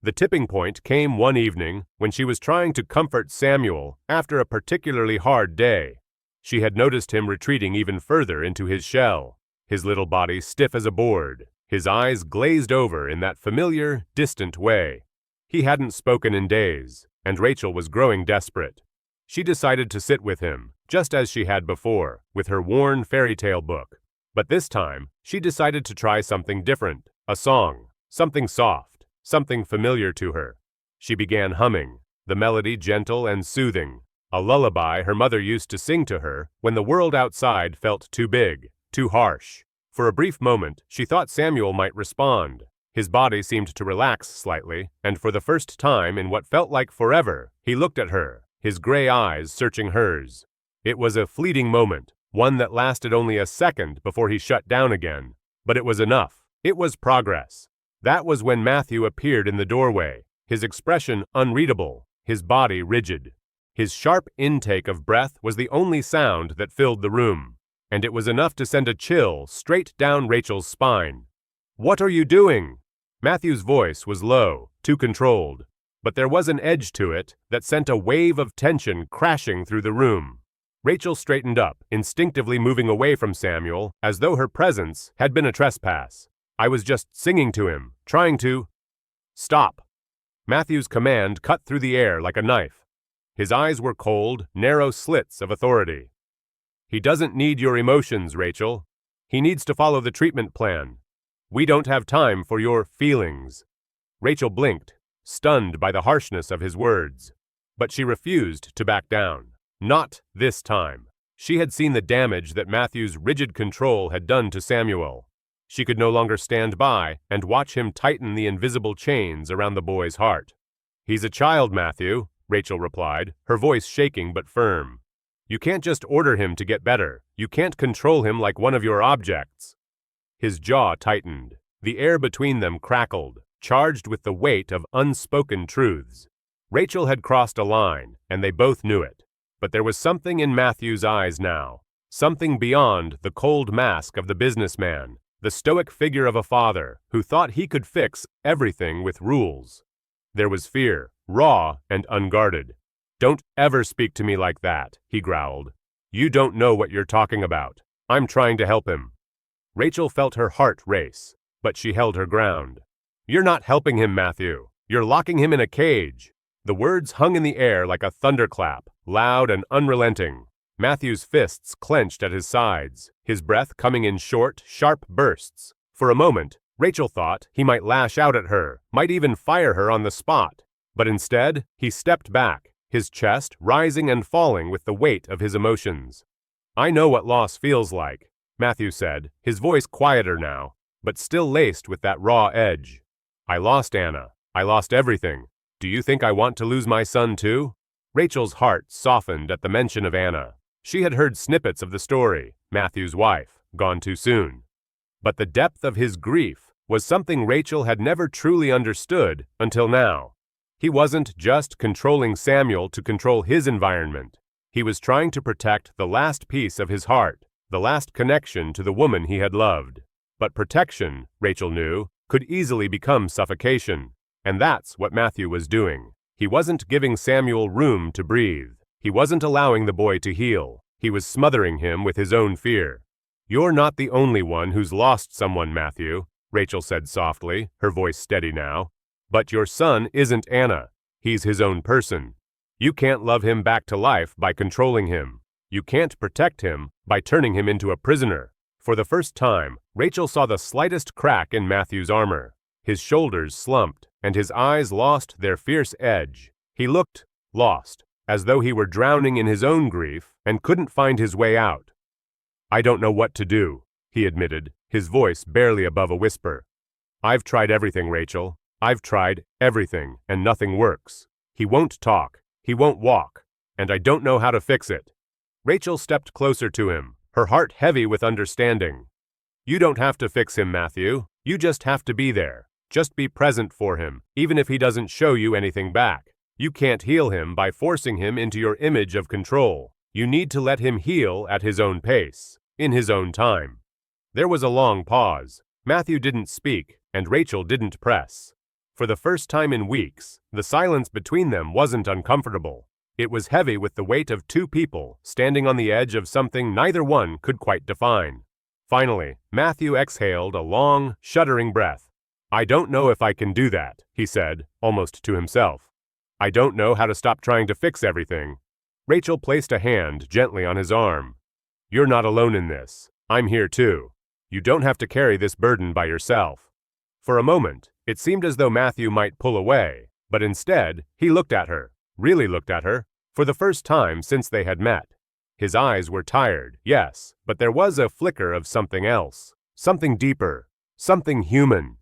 The tipping point came one evening when she was trying to comfort Samuel after a particularly hard day. She had noticed him retreating even further into his shell, his little body stiff as a board, his eyes glazed over in that familiar, distant way. He hadn't spoken in days, and Rachel was growing desperate. She decided to sit with him, just as she had before, with her worn fairy tale book. But this time, she decided to try something different, a song, something soft, something familiar to her. She began humming, the melody gentle and soothing, a lullaby her mother used to sing to her when the world outside felt too big, too harsh. For a brief moment, she thought Samuel might respond. His body seemed to relax slightly, and for the first time in what felt like forever, he looked at her, his gray eyes searching hers. It was a fleeting moment, one that lasted only a second before he shut down again. But it was enough. It was progress. That was when Matthew appeared in the doorway, his expression unreadable, his body rigid. His sharp intake of breath was the only sound that filled the room, and it was enough to send a chill straight down Rachel's spine. "What are you doing?" Matthew's voice was low, too controlled, but there was an edge to it that sent a wave of tension crashing through the room. Rachel straightened up, instinctively moving away from Samuel, as though her presence had been a trespass. "I was just singing to him, trying to—" "Stop!" Matthew's command cut through the air like a knife. His eyes were cold, narrow slits of authority. "He doesn't need your emotions, Rachel. He needs to follow the treatment plan. We don't have time for your feelings." Rachel blinked, stunned by the harshness of his words. But she refused to back down. Not this time. She had seen the damage that Matthew's rigid control had done to Samuel. She could no longer stand by and watch him tighten the invisible chains around the boy's heart. "He's a child, Matthew," Rachel replied, her voice shaking but firm. "You can't just order him to get better. You can't control him like one of your objects." His jaw tightened. The air between them crackled, charged with the weight of unspoken truths. Rachel had crossed a line, and they both knew it. But there was something in Matthew's eyes now, something beyond the cold mask of the businessman, the stoic figure of a father who thought he could fix everything with rules. There was fear, raw and unguarded. "Don't ever speak to me like that," he growled. "You don't know what you're talking about. I'm trying to help him." Rachel felt her heart race, but she held her ground. "You're not helping him, Matthew. You're locking him in a cage." The words hung in the air like a thunderclap, loud and unrelenting. Matthew's fists clenched at his sides, his breath coming in short, sharp bursts. For a moment, Rachel thought he might lash out at her, might even fire her on the spot. But instead, he stepped back, his chest rising and falling with the weight of his emotions. "I know what loss feels like," Matthew said, his voice quieter now, but still laced with that raw edge. "I lost Anna. I lost everything. Do you think I want to lose my son too?" Rachel's heart softened at the mention of Anna. She had heard snippets of the story, Matthew's wife, gone too soon. But the depth of his grief was something Rachel had never truly understood until now. He wasn't just controlling Samuel to control his environment. He was trying to protect the last piece of his heart, the last connection to the woman he had loved. But protection, Rachel knew, could easily become suffocation. And that's what Matthew was doing. He wasn't giving Samuel room to breathe. He wasn't allowing the boy to heal. He was smothering him with his own fear. "You're not the only one who's lost someone, Matthew," Rachel said softly, her voice steady now. "But your son isn't Anna. He's his own person. You can't love him back to life by controlling him. You can't protect him by turning him into a prisoner." For the first time, Rachel saw the slightest crack in Matthew's armor. His shoulders slumped, and his eyes lost their fierce edge. He looked lost, as though he were drowning in his own grief and couldn't find his way out. "I don't know what to do," he admitted, his voice barely above a whisper. "I've tried everything, Rachel. I've tried everything, and nothing works. He won't talk. He won't walk. And I don't know how to fix it." Rachel stepped closer to him, her heart heavy with understanding. "You don't have to fix him, Matthew. You just have to be there. Just be present for him, even if he doesn't show you anything back. You can't heal him by forcing him into your image of control. You need to let him heal at his own pace, in his own time." There was a long pause. Matthew didn't speak, and Rachel didn't press. For the first time in weeks, the silence between them wasn't uncomfortable. It was heavy with the weight of two people standing on the edge of something neither one could quite define. Finally, Matthew exhaled a long, shuddering breath. "I don't know if I can do that," he said, almost to himself. "I don't know how to stop trying to fix everything." Rachel placed a hand gently on his arm. "You're not alone in this. I'm here too. You don't have to carry this burden by yourself." For a moment, it seemed as though Matthew might pull away, but instead, he looked at her, really looked at her, for the first time since they had met. His eyes were tired, yes, but there was a flicker of something else, something deeper, something human.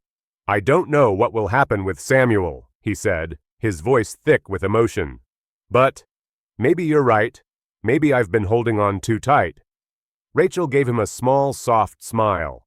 "I don't know what will happen with Samuel," he said, his voice thick with emotion. "But maybe you're right. Maybe I've been holding on too tight." Rachel gave him a small, soft smile.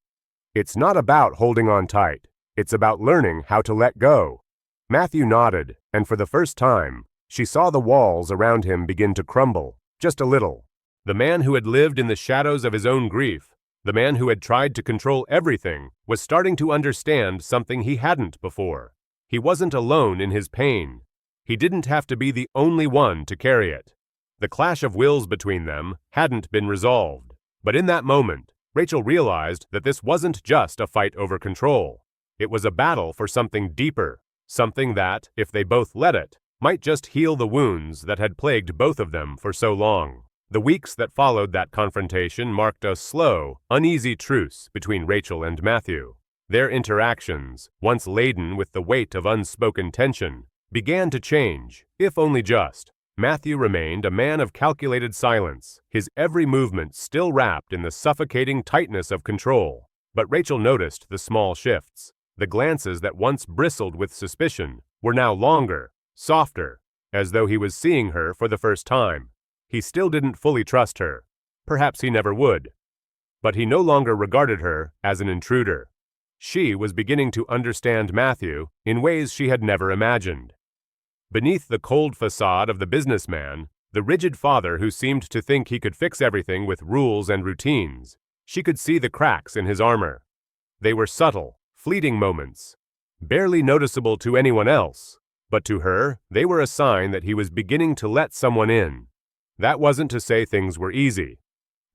"It's not about holding on tight. It's about learning how to let go. Matthew nodded, and for the first time, she saw the walls around him begin to crumble, just a little. The man who had lived in the shadows of his own grief, the man who had tried to control everything, was starting to understand something he hadn't before. He wasn't alone in his pain. He didn't have to be the only one to carry it. The clash of wills between them hadn't been resolved. But in that moment, Rachel realized that this wasn't just a fight over control. It was a battle for something deeper, something that, if they both let it, might just heal the wounds that had plagued both of them for so long. The weeks that followed that confrontation marked a slow, uneasy truce between Rachel and Matthew. Their interactions, once laden with the weight of unspoken tension, began to change, if only just. Matthew remained a man of calculated silence, his every movement still wrapped in the suffocating tightness of control. But Rachel noticed the small shifts. The glances that once bristled with suspicion were now longer, softer, as though he was seeing her for the first time. He still didn't fully trust her. Perhaps he never would. But he no longer regarded her as an intruder. She was beginning to understand Matthew in ways she had never imagined. Beneath the cold facade of the businessman, the rigid father who seemed to think he could fix everything with rules and routines, she could see the cracks in his armor. They were subtle, fleeting moments, barely noticeable to anyone else, but to her, they were a sign that he was beginning to let someone in. That wasn't to say things were easy.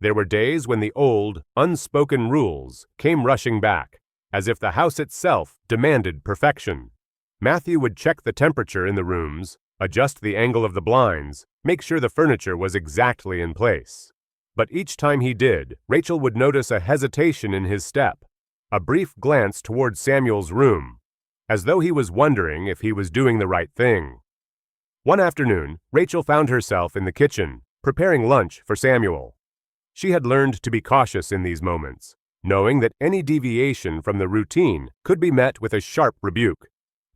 There were days when the old, unspoken rules came rushing back, as if the house itself demanded perfection. Matthew would check the temperature in the rooms, adjust the angle of the blinds, make sure the furniture was exactly in place. But each time he did, Rachel would notice a hesitation in his step, a brief glance toward Samuel's room, as though he was wondering if he was doing the right thing. One afternoon, Rachel found herself in the kitchen, preparing lunch for Samuel. She had learned to be cautious in these moments, knowing that any deviation from the routine could be met with a sharp rebuke.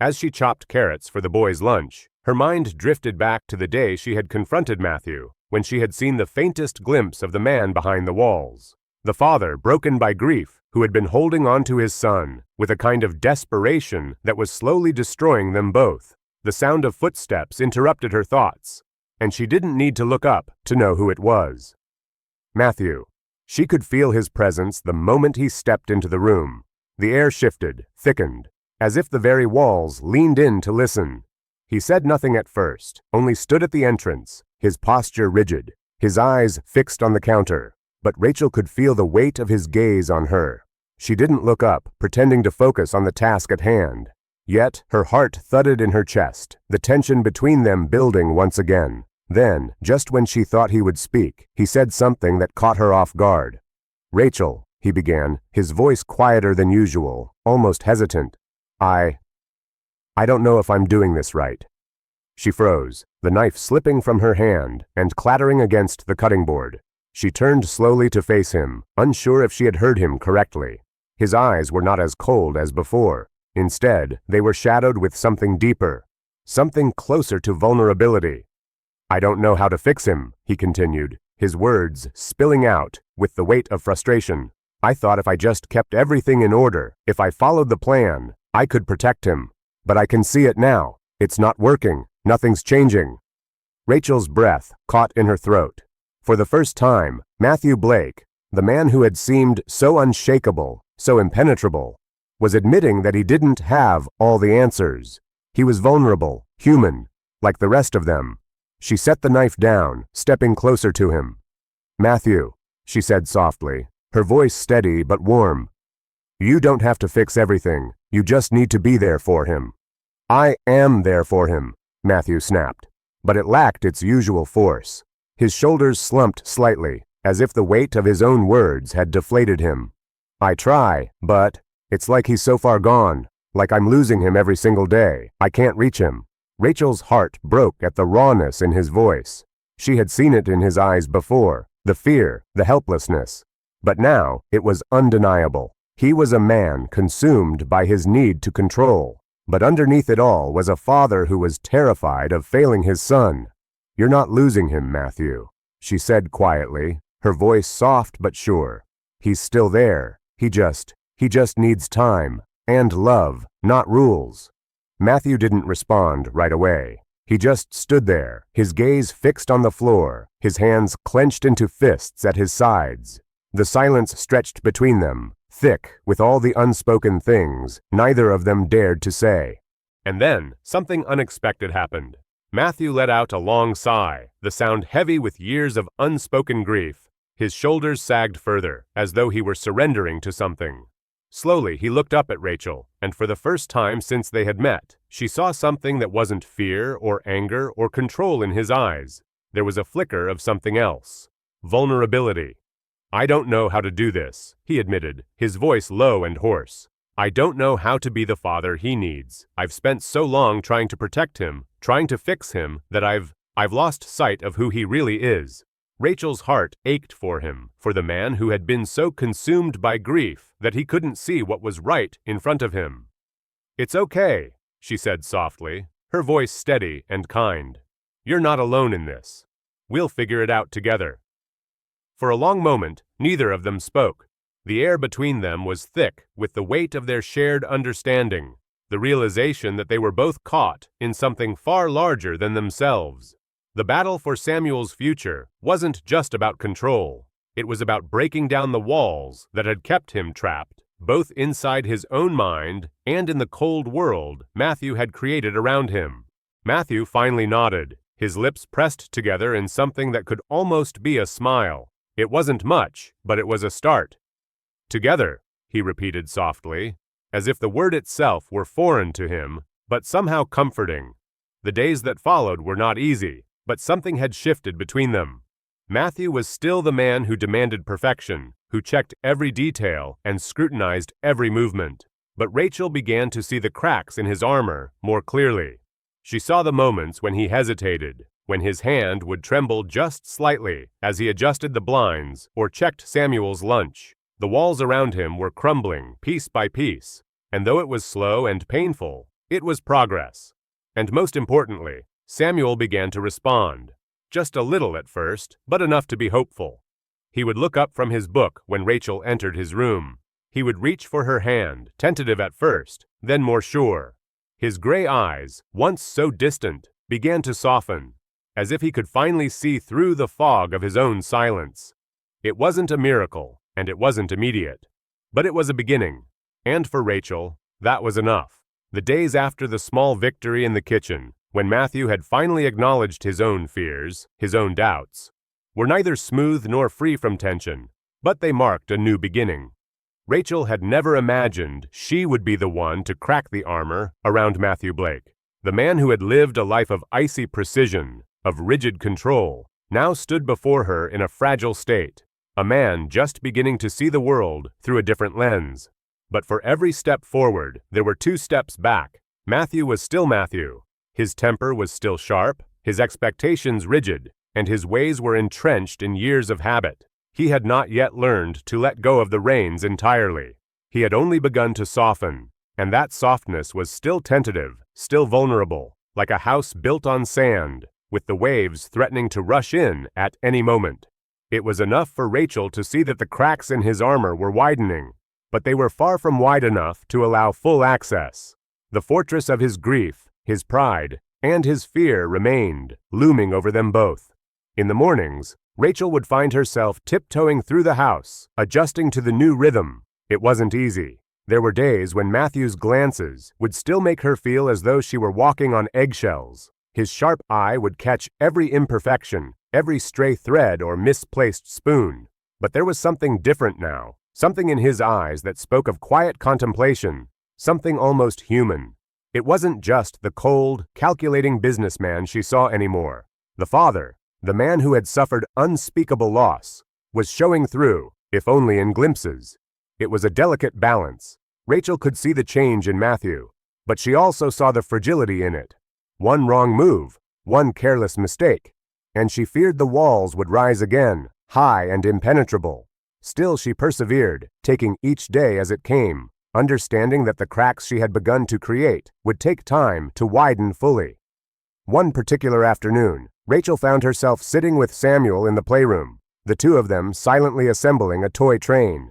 As she chopped carrots for the boys' lunch, her mind drifted back to the day she had confronted Matthew, when she had seen the faintest glimpse of the man behind the walls. The father, broken by grief, who had been holding on to his son, with a kind of desperation that was slowly destroying them both. The sound of footsteps interrupted her thoughts, and she didn't need to look up to know who it was. Matthew. She could feel his presence the moment he stepped into the room. The air shifted, thickened, as if the very walls leaned in to listen. He said nothing at first, only stood at the entrance, his posture rigid, his eyes fixed on the counter. But Rachel could feel the weight of his gaze on her. She didn't look up, pretending to focus on the task at hand. Yet her heart thudded in her chest, the tension between them building once again. Then, just when she thought he would speak, he said something that caught her off guard. "Rachel," he began, his voice quieter than usual, almost hesitant. I don't know if I'm doing this right." She froze, the knife slipping from her hand and clattering against the cutting board. She turned slowly to face him, unsure if she had heard him correctly. His eyes were not as cold as before. Instead, they were shadowed with something deeper, something closer to vulnerability. "I don't know how to fix him," he continued, his words spilling out with the weight of frustration. "I thought if I just kept everything in order, if I followed the plan, I could protect him. But I can see it now. It's not working. Nothing's changing." Rachel's breath caught in her throat. For the first time, Matthew Blake, the man who had seemed so unshakable, so impenetrable, was admitting that he didn't have all the answers. He was vulnerable, human, like the rest of them. She set the knife down, stepping closer to him. "Matthew," she said softly, her voice steady but warm. "You don't have to fix everything. You just need to be there for him." "I am there for him," Matthew snapped, but it lacked its usual force. His shoulders slumped slightly, as if the weight of his own words had deflated him. "I try, but it's like he's so far gone, like I'm losing him every single day. I can't reach him." Rachel's heart broke at the rawness in his voice. She had seen it in his eyes before, the fear, the helplessness. But now it was undeniable. He was a man consumed by his need to control, but underneath it all was a father who was terrified of failing his son. "You're not losing him, Matthew," she said quietly, her voice soft but sure. "He's still there. He just needs time." And love, not rules. Matthew didn't respond right away. He just stood there, his gaze fixed on the floor, his hands clenched into fists at his sides. The silence stretched between them, thick with all the unspoken things neither of them dared to say. And then, something unexpected happened. Matthew let out a long sigh, the sound heavy with years of unspoken grief. His shoulders sagged further, as though he were surrendering to something. Slowly, he looked up at Rachel, and for the first time since they had met, she saw something that wasn't fear or anger or control in his eyes. There was a flicker of something else. Vulnerability. "I don't know how to do this," he admitted, his voice low and hoarse. "I don't know how to be the father he needs. I've spent so long trying to protect him, trying to fix him, that I've lost sight of who he really is." Rachel's heart ached for him, for the man who had been so consumed by grief that he couldn't see what was right in front of him. "It's okay," she said softly, her voice steady and kind. "You're not alone in this. We'll figure it out together." For a long moment, neither of them spoke. The air between them was thick with the weight of their shared understanding, the realization that they were both caught in something far larger than themselves. The battle for Samuel's future wasn't just about control. It was about breaking down the walls that had kept him trapped, both inside his own mind and in the cold world Matthew had created around him. Matthew finally nodded, his lips pressed together in something that could almost be a smile. It wasn't much, but it was a start. "Together," he repeated softly, as if the word itself were foreign to him, but somehow comforting. The days that followed were not easy, but something had shifted between them. Matthew was still the man who demanded perfection, who checked every detail and scrutinized every movement. But Rachel began to see the cracks in his armor more clearly. She saw the moments when he hesitated, when his hand would tremble just slightly as he adjusted the blinds or checked Samuel's lunch. The walls around him were crumbling piece by piece, and though it was slow and painful, it was progress. And most importantly, Samuel began to respond. Just a little at first, but enough to be hopeful. He would look up from his book when Rachel entered his room. He would reach for her hand, tentative at first, then more sure. His gray eyes, once so distant, began to soften, as if he could finally see through the fog of his own silence. It wasn't a miracle, and it wasn't immediate. But it was a beginning. And for Rachel, that was enough. The days after the small victory in the kitchen, when Matthew had finally acknowledged his own fears, his own doubts, were neither smooth nor free from tension, but they marked a new beginning. Rachel had never imagined she would be the one to crack the armor around Matthew Blake. The man who had lived a life of icy precision, of rigid control, now stood before her in a fragile state, a man just beginning to see the world through a different lens. But for every step forward, there were 2 steps back. Matthew was still Matthew. His temper was still sharp, his expectations rigid, and his ways were entrenched in years of habit. He had not yet learned to let go of the reins entirely. He had only begun to soften, and that softness was still tentative, still vulnerable, like a house built on sand, with the waves threatening to rush in at any moment. It was enough for Rachel to see that the cracks in his armor were widening, but they were far from wide enough to allow full access. The fortress of his grief, his pride, and his fear remained, looming over them both. In the mornings, Rachel would find herself tiptoeing through the house, adjusting to the new rhythm. It wasn't easy. There were days when Matthew's glances would still make her feel as though she were walking on eggshells. His sharp eye would catch every imperfection, every stray thread or misplaced spoon. But there was something different now, something in his eyes that spoke of quiet contemplation, something almost human. It wasn't just the cold, calculating businessman she saw anymore. The father, the man who had suffered unspeakable loss, was showing through, if only in glimpses. It was a delicate balance. Rachel could see the change in Matthew, but she also saw the fragility in it. One wrong move, one careless mistake, and she feared the walls would rise again, high and impenetrable. Still she persevered, taking each day as it came, understanding that the cracks she had begun to create would take time to widen fully. One particular afternoon, Rachel found herself sitting with Samuel in the playroom, the 2 of them silently assembling a toy train.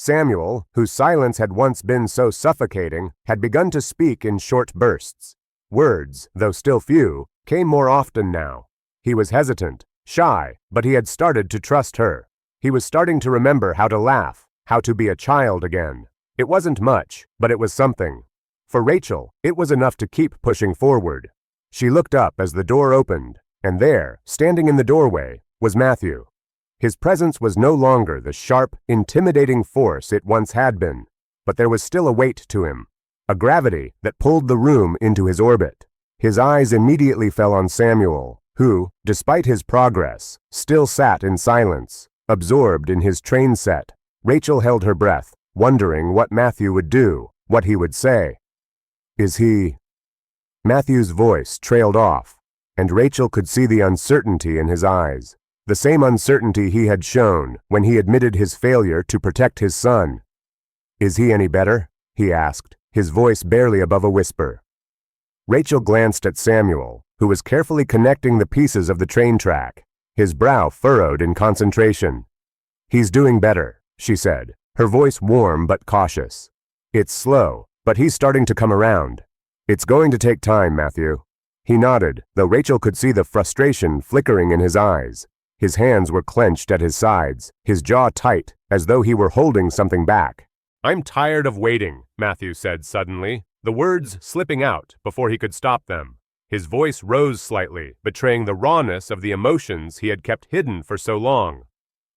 Samuel, whose silence had once been so suffocating, had begun to speak in short bursts. Words, though still few, came more often now. He was hesitant, shy, but he had started to trust her. He was starting to remember how to laugh, how to be a child again. It wasn't much, but it was something. For Rachel, it was enough to keep pushing forward. She looked up as the door opened, and there, standing in the doorway, was Matthew. His presence was no longer the sharp, intimidating force it once had been, but there was still a weight to him, a gravity that pulled the room into his orbit. His eyes immediately fell on Samuel, who, despite his progress, still sat in silence, absorbed in his train set. Rachel held her breath, wondering what Matthew would do, what he would say. "Is he—" Matthew's voice trailed off, and Rachel could see the uncertainty in his eyes, the same uncertainty he had shown when he admitted his failure to protect his son. "Is he any better?" he asked, his voice barely above a whisper. Rachel glanced at Samuel, who was carefully connecting the pieces of the train track, his brow furrowed in concentration. "He's doing better," she said, her voice warm but cautious. "It's slow, but he's starting to come around. It's going to take time, Matthew." He nodded, though Rachel could see the frustration flickering in his eyes. His hands were clenched at his sides, his jaw tight, as though he were holding something back. "I'm tired of waiting," Matthew said suddenly, the words slipping out before he could stop them. His voice rose slightly, betraying the rawness of the emotions he had kept hidden for so long.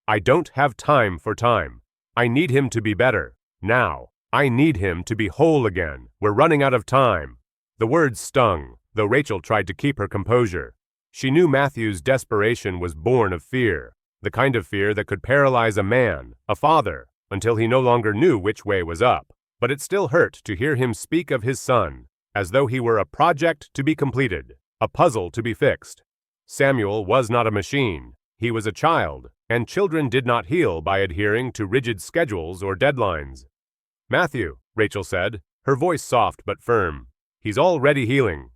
"I don't have time for time. I need him to be better. Now. I need him to be whole again. We're running out of time." The words stung, though Rachel tried to keep her composure. She knew Matthew's desperation was born of fear, the kind of fear that could paralyze a man, a father, until he no longer knew which way was up. But it still hurt to hear him speak of his son, as though he were a project to be completed, a puzzle to be fixed. Samuel was not a machine. He was a child, and children did not heal by adhering to rigid schedules or deadlines. "Matthew," Rachel said, her voice soft but firm, "he's already healing.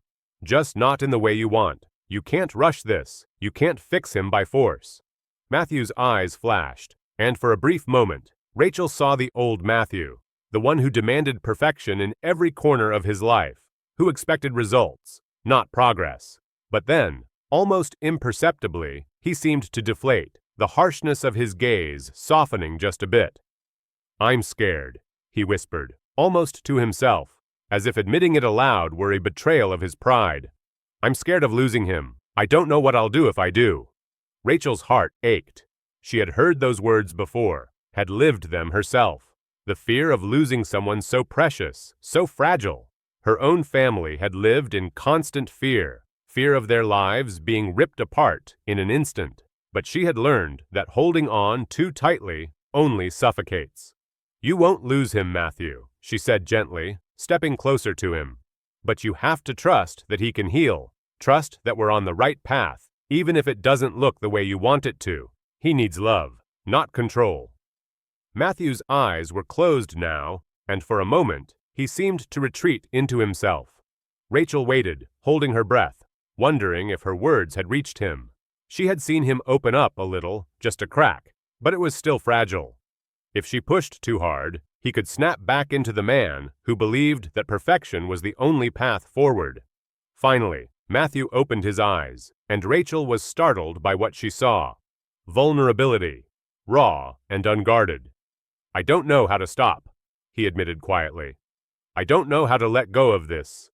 Just not in the way you want. You can't rush this. You can't fix him by force." Matthew's eyes flashed, and for a brief moment, Rachel saw the old Matthew, the one who demanded perfection in every corner of his life, who expected results, not progress. But then, almost imperceptibly, he seemed to deflate, the harshness of his gaze softening just a bit. "I'm scared," he whispered, almost to himself, as if admitting it aloud were a betrayal of his pride. "I'm scared of losing him. I don't know what I'll do if I do." Rachel's heart ached. She had heard those words before, had lived them herself. The fear of losing someone so precious, so fragile. Her own family had lived in constant fear, fear of their lives being ripped apart in an instant. But she had learned that holding on too tightly only suffocates. "You won't lose him, Matthew," she said gently, stepping closer to him. "But you have to trust that he can heal. Trust that we're on the right path, even if it doesn't look the way you want it to. He needs love, not control." Matthew's eyes were closed now, and for a moment, he seemed to retreat into himself. Rachel waited, holding her breath, wondering if her words had reached him. She had seen him open up a little, just a crack, but it was still fragile. If she pushed too hard, he could snap back into the man who believed that perfection was the only path forward. Finally, Matthew opened his eyes, and Rachel was startled by what she saw. Vulnerability, raw and unguarded. "I don't know how to stop," he admitted quietly. "I don't know how to let go of this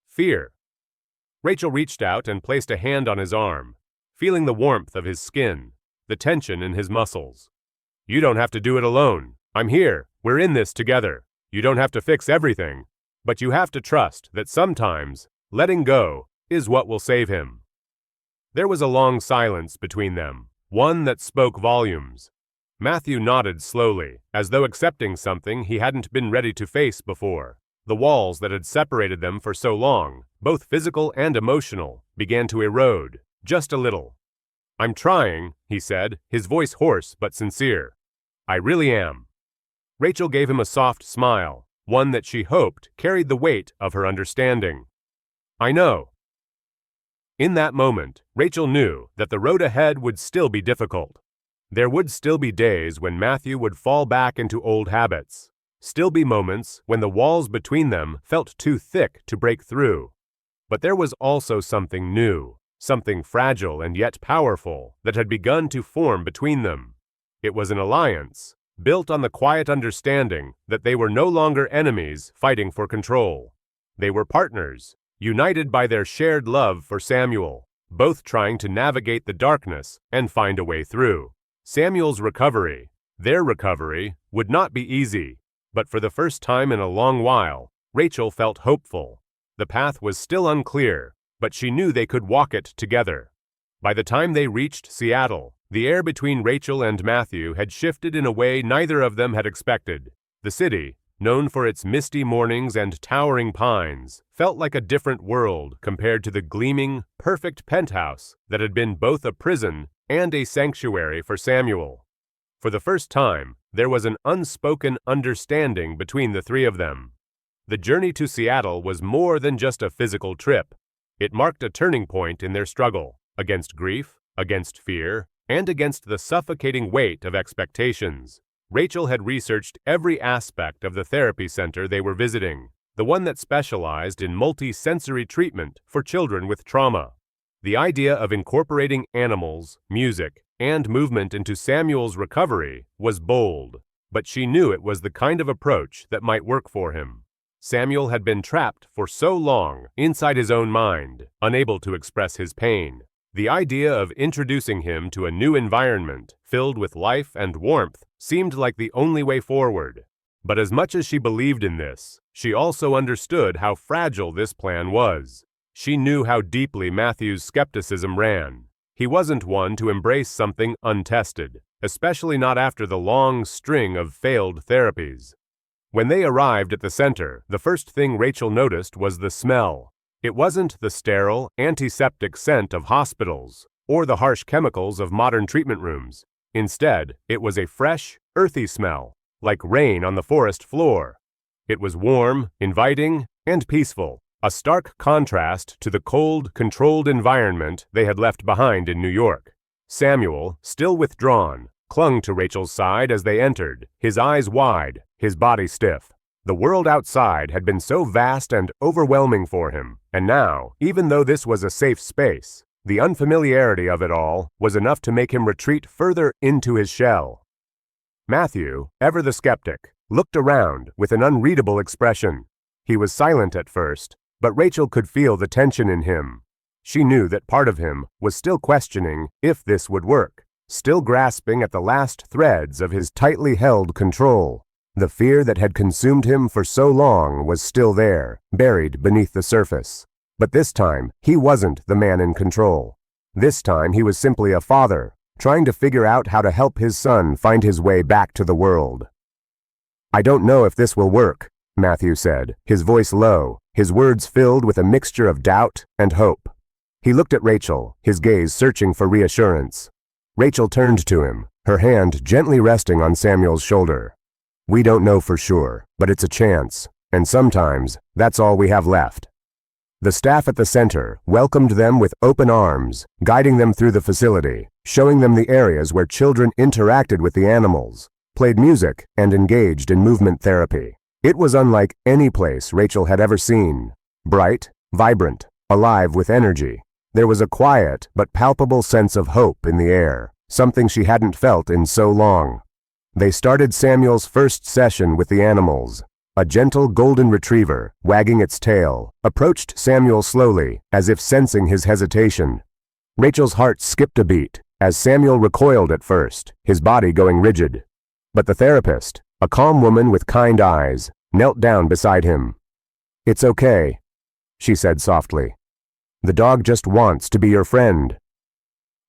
fear." Rachel reached out and placed a hand on his arm, feeling the warmth of his skin, the tension in his muscles. "You don't have to do it alone. I'm here. We're in this together. You don't have to fix everything, but you have to trust that sometimes letting go is what will save him." There was a long silence between them, one that spoke volumes. Matthew nodded slowly, as though accepting something he hadn't been ready to face before. The walls that had separated them for so long, both physical and emotional, began to erode, just a little. "I'm trying," he said, his voice hoarse but sincere. "I really am." Rachel gave him a soft smile, one that she hoped carried the weight of her understanding. "I know." In that moment, Rachel knew that the road ahead would still be difficult. There would still be days when Matthew would fall back into old habits. Still be moments when the walls between them felt too thick to break through. But there was also something new, something fragile and yet powerful, that had begun to form between them. It was an alliance, built on the quiet understanding that they were no longer enemies fighting for control. They were partners, united by their shared love for Samuel, both trying to navigate the darkness and find a way through. Samuel's recovery, their recovery, would not be easy, but for the first time in a long while, Rachel felt hopeful. The path was still unclear, but she knew they could walk it together. By the time they reached Seattle, the air between Rachel and Matthew had shifted in a way neither of them had expected. The city, known for its misty mornings and towering pines, felt like a different world compared to the gleaming, perfect penthouse that had been both a prison and a sanctuary for Samuel. For the first time, there was an unspoken understanding between the three of them. The journey to Seattle was more than just a physical trip. It marked a turning point in their struggle, against grief, against fear, and against the suffocating weight of expectations. Rachel had researched every aspect of the therapy center they were visiting, the one that specialized in multi-sensory treatment for children with trauma. The idea of incorporating animals, music, and movement into Samuel's recovery was bold, but she knew it was the kind of approach that might work for him. Samuel had been trapped for so long inside his own mind, unable to express his pain. The idea of introducing him to a new environment filled with life and warmth seemed like the only way forward. But as much as she believed in this, she also understood how fragile this plan was. She knew how deeply Matthew's skepticism ran. He wasn't one to embrace something untested, especially not after the long string of failed therapies. When they arrived at the center, the first thing Rachel noticed was the smell. It wasn't the sterile, antiseptic scent of hospitals or the harsh chemicals of modern treatment rooms. Instead, it was a fresh, earthy smell, like rain on the forest floor. It was warm, inviting, and peaceful, a stark contrast to the cold, controlled environment they had left behind in New York. Samuel, still withdrawn, clung to Rachel's side as they entered, his eyes wide, his body stiff. The world outside had been so vast and overwhelming for him, and now, even though this was a safe space, the unfamiliarity of it all was enough to make him retreat further into his shell. Matthew, ever the skeptic, looked around with an unreadable expression. He was silent at first, but Rachel could feel the tension in him. She knew that part of him was still questioning if this would work, still grasping at the last threads of his tightly held control. The fear that had consumed him for so long was still there, buried beneath the surface. But this time, he wasn't the man in control. This time, he was simply a father, trying to figure out how to help his son find his way back to the world. "I don't know if this will work," Matthew said, his voice low, his words filled with a mixture of doubt and hope. He looked at Rachel, his gaze searching for reassurance. Rachel turned to him, her hand gently resting on Samuel's shoulder. "We don't know for sure, but it's a chance, and sometimes that's all we have left." The staff at the center welcomed them with open arms, guiding them through the facility, showing them the areas where children interacted with the animals, played music, and engaged in movement therapy. It was unlike any place Rachel had ever seen. Bright, vibrant, alive with energy. There was a quiet but palpable sense of hope in the air, something she hadn't felt in so long. They started Samuel's first session with the animals. A gentle golden retriever, wagging its tail, approached Samuel slowly, as if sensing his hesitation. Rachel's heart skipped a beat, as Samuel recoiled at first, his body going rigid. But the therapist, a calm woman with kind eyes, knelt down beside him. "It's okay," she said softly. "The dog just wants to be your friend."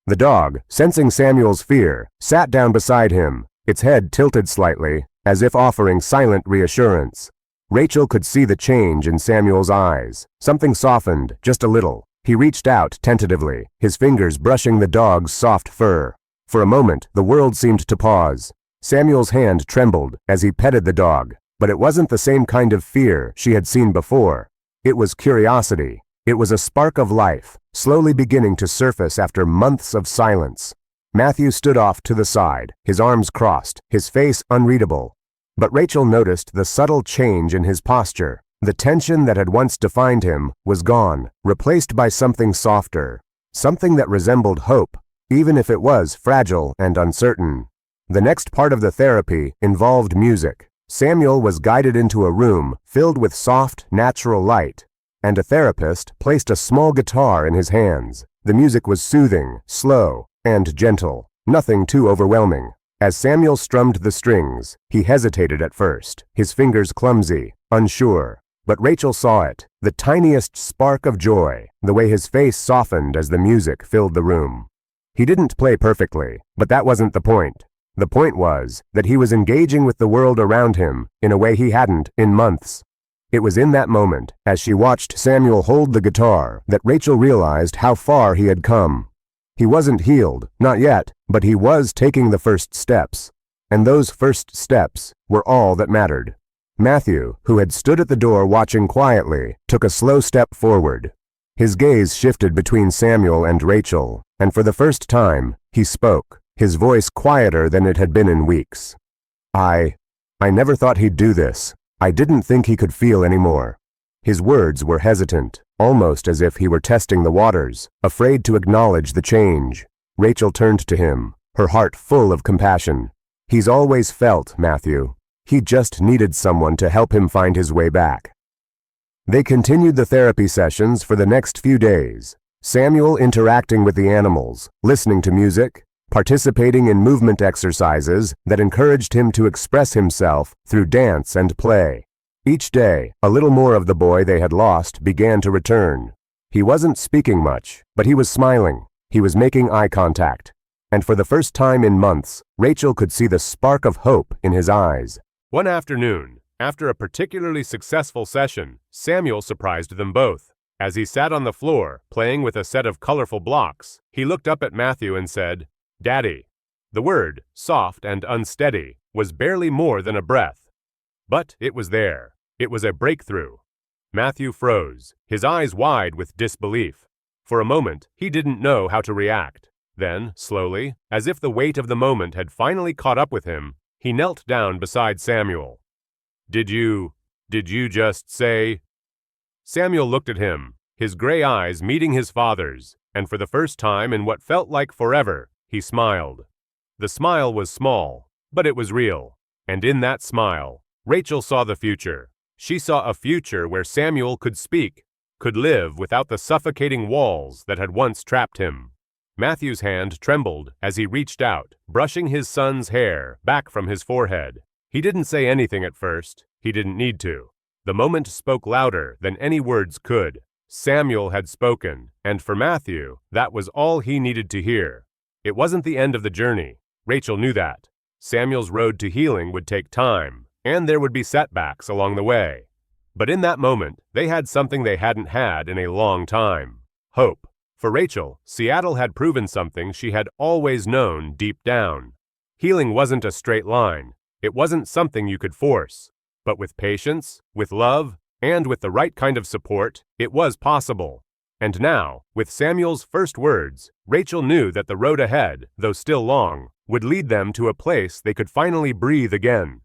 The dog, sensing Samuel's fear, sat down beside him, its head tilted slightly, as if offering silent reassurance. Rachel could see the change in Samuel's eyes. Something softened, just a little. He reached out tentatively, his fingers brushing the dog's soft fur. For a moment, the world seemed to pause. Samuel's hand trembled as he petted the dog, but it wasn't the same kind of fear she had seen before. It was curiosity. It was a spark of life, slowly beginning to surface after months of silence. Matthew stood off to the side, his arms crossed, his face unreadable. But Rachel noticed the subtle change in his posture. The tension that had once defined him was gone, replaced by something softer, something that resembled hope, even if it was fragile and uncertain. The next part of the therapy involved music. Samuel was guided into a room filled with soft, natural light, and a therapist placed a small guitar in his hands. The music was soothing, slow, and gentle, nothing too overwhelming. As Samuel strummed the strings, he hesitated at first, his fingers clumsy, unsure. But Rachel saw it, the tiniest spark of joy, the way his face softened as the music filled the room. He didn't play perfectly, but that wasn't the point. The point was that he was engaging with the world around him in a way he hadn't in months. It was in that moment, as she watched Samuel hold the guitar, that Rachel realized how far he had come. He wasn't healed, not yet, but he was taking the first steps. And those first steps were all that mattered. Matthew, who had stood at the door watching quietly, took a slow step forward. His gaze shifted between Samuel and Rachel, and for the first time, he spoke, his voice quieter than it had been in weeks. I never thought he'd do this. I didn't think he could feel anymore. His words were hesitant, almost as if he were testing the waters, afraid to acknowledge the change. Rachel turned to him, her heart full of compassion. He's always felt, Matthew. He just needed someone to help him find his way back. They continued the therapy sessions for the next few days. Samuel interacting with the animals, listening to music, participating in movement exercises that encouraged him to express himself through dance and play. Each day, a little more of the boy they had lost began to return. He wasn't speaking much, but he was smiling. He was making eye contact. And for the first time in months, Rachel could see the spark of hope in his eyes. One afternoon, after a particularly successful session, Samuel surprised them both. As he sat on the floor, playing with a set of colorful blocks, he looked up at Matthew and said, "Daddy." The word, soft and unsteady, was barely more than a breath. But it was there. It was a breakthrough. Matthew froze, his eyes wide with disbelief. For a moment, he didn't know how to react. Then, slowly, as if the weight of the moment had finally caught up with him, he knelt down beside Samuel. Did you just say?" Samuel looked at him, his gray eyes meeting his father's, and for the first time in what felt like forever, he smiled. The smile was small, but it was real. And in that smile, Rachel saw the future. She saw a future where Samuel could speak, could live without the suffocating walls that had once trapped him. Matthew's hand trembled as he reached out, brushing his son's hair back from his forehead. He didn't say anything at first. He didn't need to. The moment spoke louder than any words could. Samuel had spoken, and for Matthew, that was all he needed to hear. It wasn't the end of the journey. Rachel knew that. Samuel's road to healing would take time, and there would be setbacks along the way. But in that moment, they had something they hadn't had in a long time: hope. For Rachel, Seattle had proven something she had always known deep down. Healing wasn't a straight line. It wasn't something you could force. But with patience, with love, and with the right kind of support, it was possible. And now, with Samuel's first words, Rachel knew that the road ahead, though still long, would lead them to a place they could finally breathe again.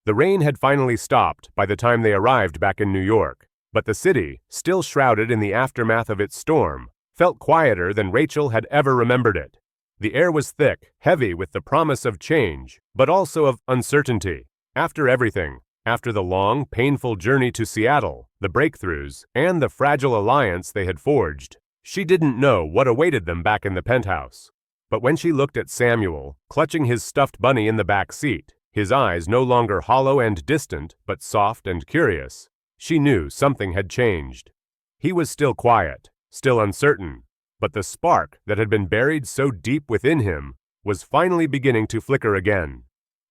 The rain had finally stopped by the time they arrived back in New York, but the city, still shrouded in the aftermath of its storm, felt quieter than Rachel had ever remembered it. The air was thick, heavy with the promise of change, but also of uncertainty. After everything, after the long, painful journey to Seattle, the breakthroughs, and the fragile alliance they had forged, she didn't know what awaited them back in the penthouse. But when she looked at Samuel, clutching his stuffed bunny in the back seat, his eyes no longer hollow and distant, but soft and curious, she knew something had changed. He was still quiet, still uncertain, but the spark that had been buried so deep within him was finally beginning to flicker again.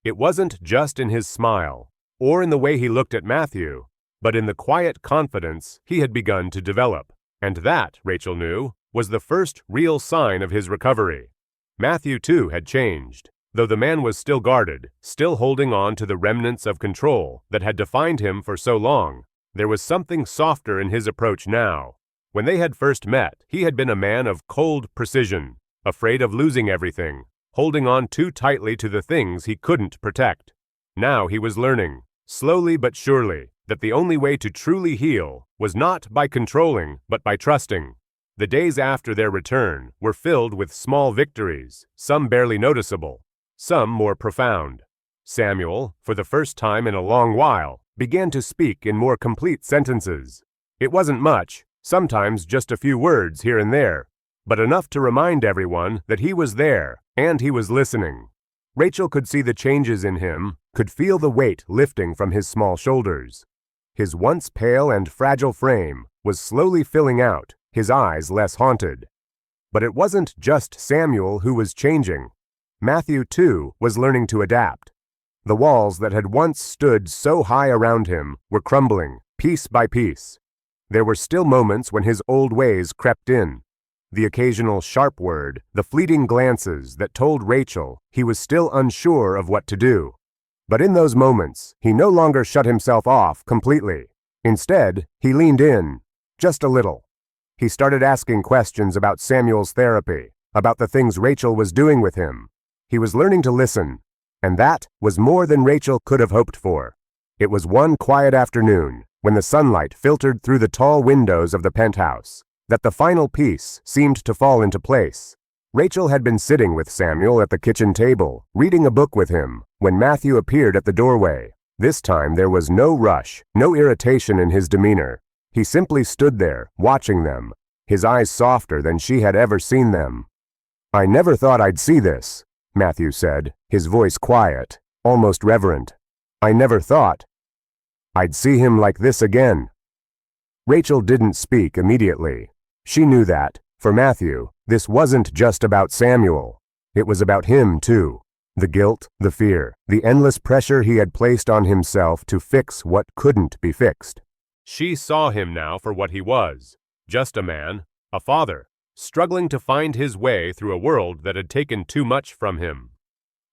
It wasn't just in his smile, or in the way he looked at Matthew, but in the quiet confidence he had begun to develop. And that, Rachel knew, was the first real sign of his recovery. Matthew, too, had changed. Though the man was still guarded, still holding on to the remnants of control that had defined him for so long, there was something softer in his approach now. When they had first met, he had been a man of cold precision, afraid of losing everything, holding on too tightly to the things he couldn't protect. Now he was learning, slowly but surely, that the only way to truly heal was not by controlling, but by trusting. The days after their return were filled with small victories, some barely noticeable, some more profound. Samuel, for the first time in a long while, began to speak in more complete sentences. It wasn't much, sometimes just a few words here and there, but enough to remind everyone that he was there and he was listening. Rachel could see the changes in him, could feel the weight lifting from his small shoulders. His once pale and fragile frame was slowly filling out, his eyes less haunted. But it wasn't just Samuel who was changing. Matthew, too, was learning to adapt. The walls that had once stood so high around him were crumbling, piece by piece. There were still moments when his old ways crept in. The occasional sharp word, the fleeting glances that told Rachel he was still unsure of what to do. But in those moments, he no longer shut himself off completely. Instead, he leaned in, just a little. He started asking questions about Samuel's therapy, about the things Rachel was doing with him. He was learning to listen, and that was more than Rachel could have hoped for. It was one quiet afternoon, when the sunlight filtered through the tall windows of the penthouse, that the final piece seemed to fall into place. Rachel had been sitting with Samuel at the kitchen table, reading a book with him, when Matthew appeared at the doorway. This time there was no rush, no irritation in his demeanor. He simply stood there, watching them, his eyes softer than she had ever seen them. "I never thought I'd see this," Matthew said, his voice quiet, almost reverent. "I never thought I'd see him like this again." Rachel didn't speak immediately. She knew that, for Matthew, this wasn't just about Samuel. It was about him, too. The guilt, the fear, the endless pressure he had placed on himself to fix what couldn't be fixed. She saw him now for what he was, just a man, a father, struggling to find his way through a world that had taken too much from him.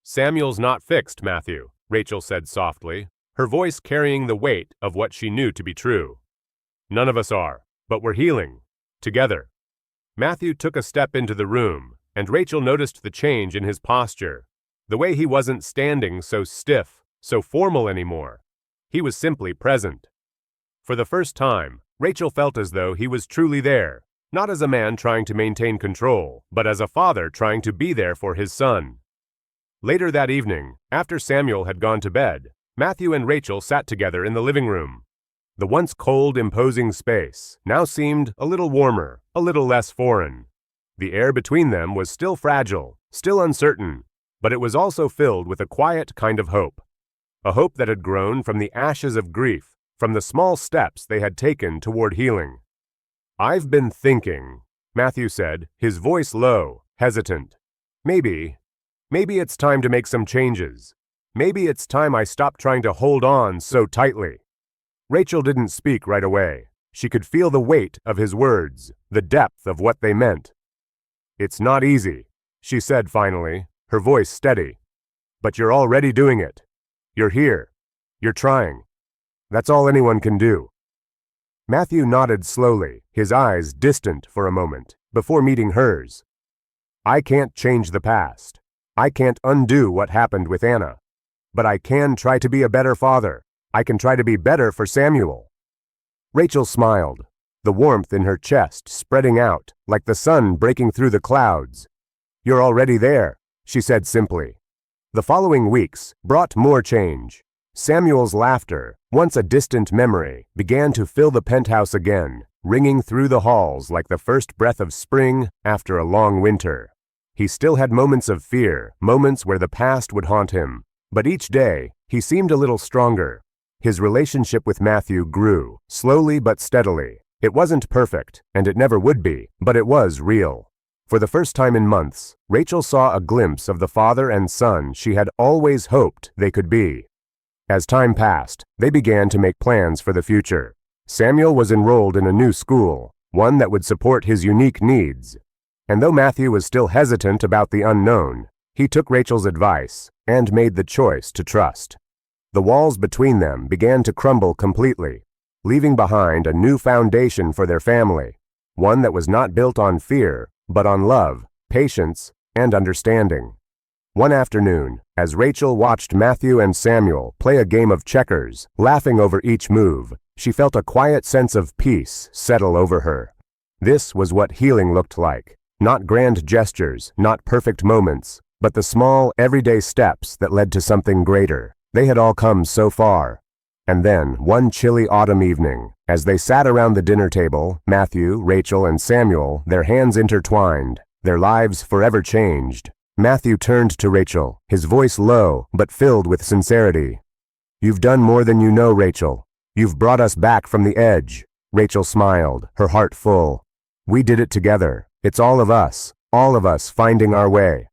"Samuel's not fixed, Matthew," Rachel said softly, her voice carrying the weight of what she knew to be true. "None of us are, but we're healing, together." Matthew took a step into the room, and Rachel noticed the change in his posture, the way he wasn't standing so stiff, so formal anymore. He was simply present. For the first time, Rachel felt as though he was truly there, not as a man trying to maintain control, but as a father trying to be there for his son. Later that evening, after Samuel had gone to bed, Matthew and Rachel sat together in the living room. The once cold, imposing space now seemed a little warmer, a little less foreign. The air between them was still fragile, still uncertain, but it was also filled with a quiet kind of hope. A hope that had grown from the ashes of grief, from the small steps they had taken toward healing. "I've been thinking," Matthew said, his voice low, hesitant. Maybe it's time to make some changes. Maybe it's time I stopped trying to hold on so tightly." Rachel didn't speak right away. She could feel the weight of his words, the depth of what they meant. "It's not easy," she said finally, her voice steady. "But you're already doing it. You're here. You're trying. That's all anyone can do." Matthew nodded slowly, his eyes distant for a moment, before meeting hers. "I can't change the past. I can't undo what happened with Anna. But I can try to be a better father. I can try to be better for Samuel." Rachel smiled, the warmth in her chest spreading out, like the sun breaking through the clouds. "You're already there," she said simply. The following weeks brought more change. Samuel's laughter, once a distant memory, began to fill the penthouse again, ringing through the halls like the first breath of spring after a long winter. He still had moments of fear, moments where the past would haunt him, but each day he seemed a little stronger. His relationship with Matthew grew, slowly but steadily. It wasn't perfect, and it never would be, but it was real. For the first time in months, Rachel saw a glimpse of the father and son she had always hoped they could be. As time passed, they began to make plans for the future. Samuel was enrolled in a new school, one that would support his unique needs. And though Matthew was still hesitant about the unknown, he took Rachel's advice and made the choice to trust. The walls between them began to crumble completely, leaving behind a new foundation for their family, one that was not built on fear, but on love, patience, and understanding. One afternoon, as Rachel watched Matthew and Samuel play a game of checkers, laughing over each move, she felt a quiet sense of peace settle over her. This was what healing looked like. Not grand gestures, not perfect moments, but the small, everyday steps that led to something greater. They had all come so far. And then, one chilly autumn evening, as they sat around the dinner table, Matthew, Rachel, and Samuel, their hands intertwined, their lives forever changed, Matthew turned to Rachel, his voice low but filled with sincerity. "You've done more than you know, Rachel. You've brought us back from the edge." Rachel smiled, her heart full. "We did it together. It's all of us finding our way."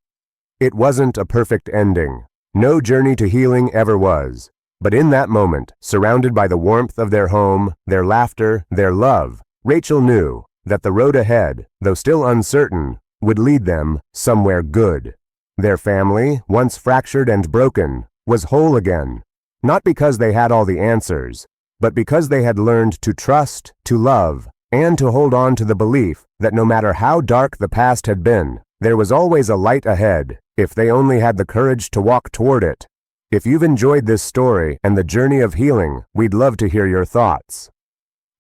It wasn't a perfect ending. No journey to healing ever was. But in that moment, surrounded by the warmth of their home, their laughter, their love, Rachel knew that the road ahead, though still uncertain, would lead them somewhere good. Their family, once fractured and broken, was whole again, not because they had all the answers, but because they had learned to trust, to love, and to hold on to the belief that no matter how dark the past had been, there was always a light ahead, if they only had the courage to walk toward it. If you've enjoyed this story and the journey of healing, we'd love to hear your thoughts.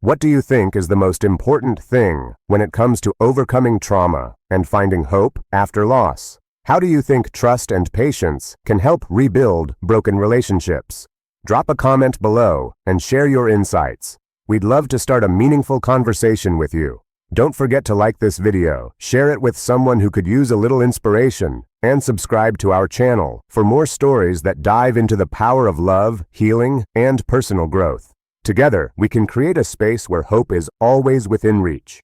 What do you think is the most important thing when it comes to overcoming trauma and finding hope after loss? How do you think trust and patience can help rebuild broken relationships? Drop a comment below and share your insights. We'd love to start a meaningful conversation with you. Don't forget to like this video, share it with someone who could use a little inspiration, and subscribe to our channel for more stories that dive into the power of love, healing, and personal growth. Together, we can create a space where hope is always within reach.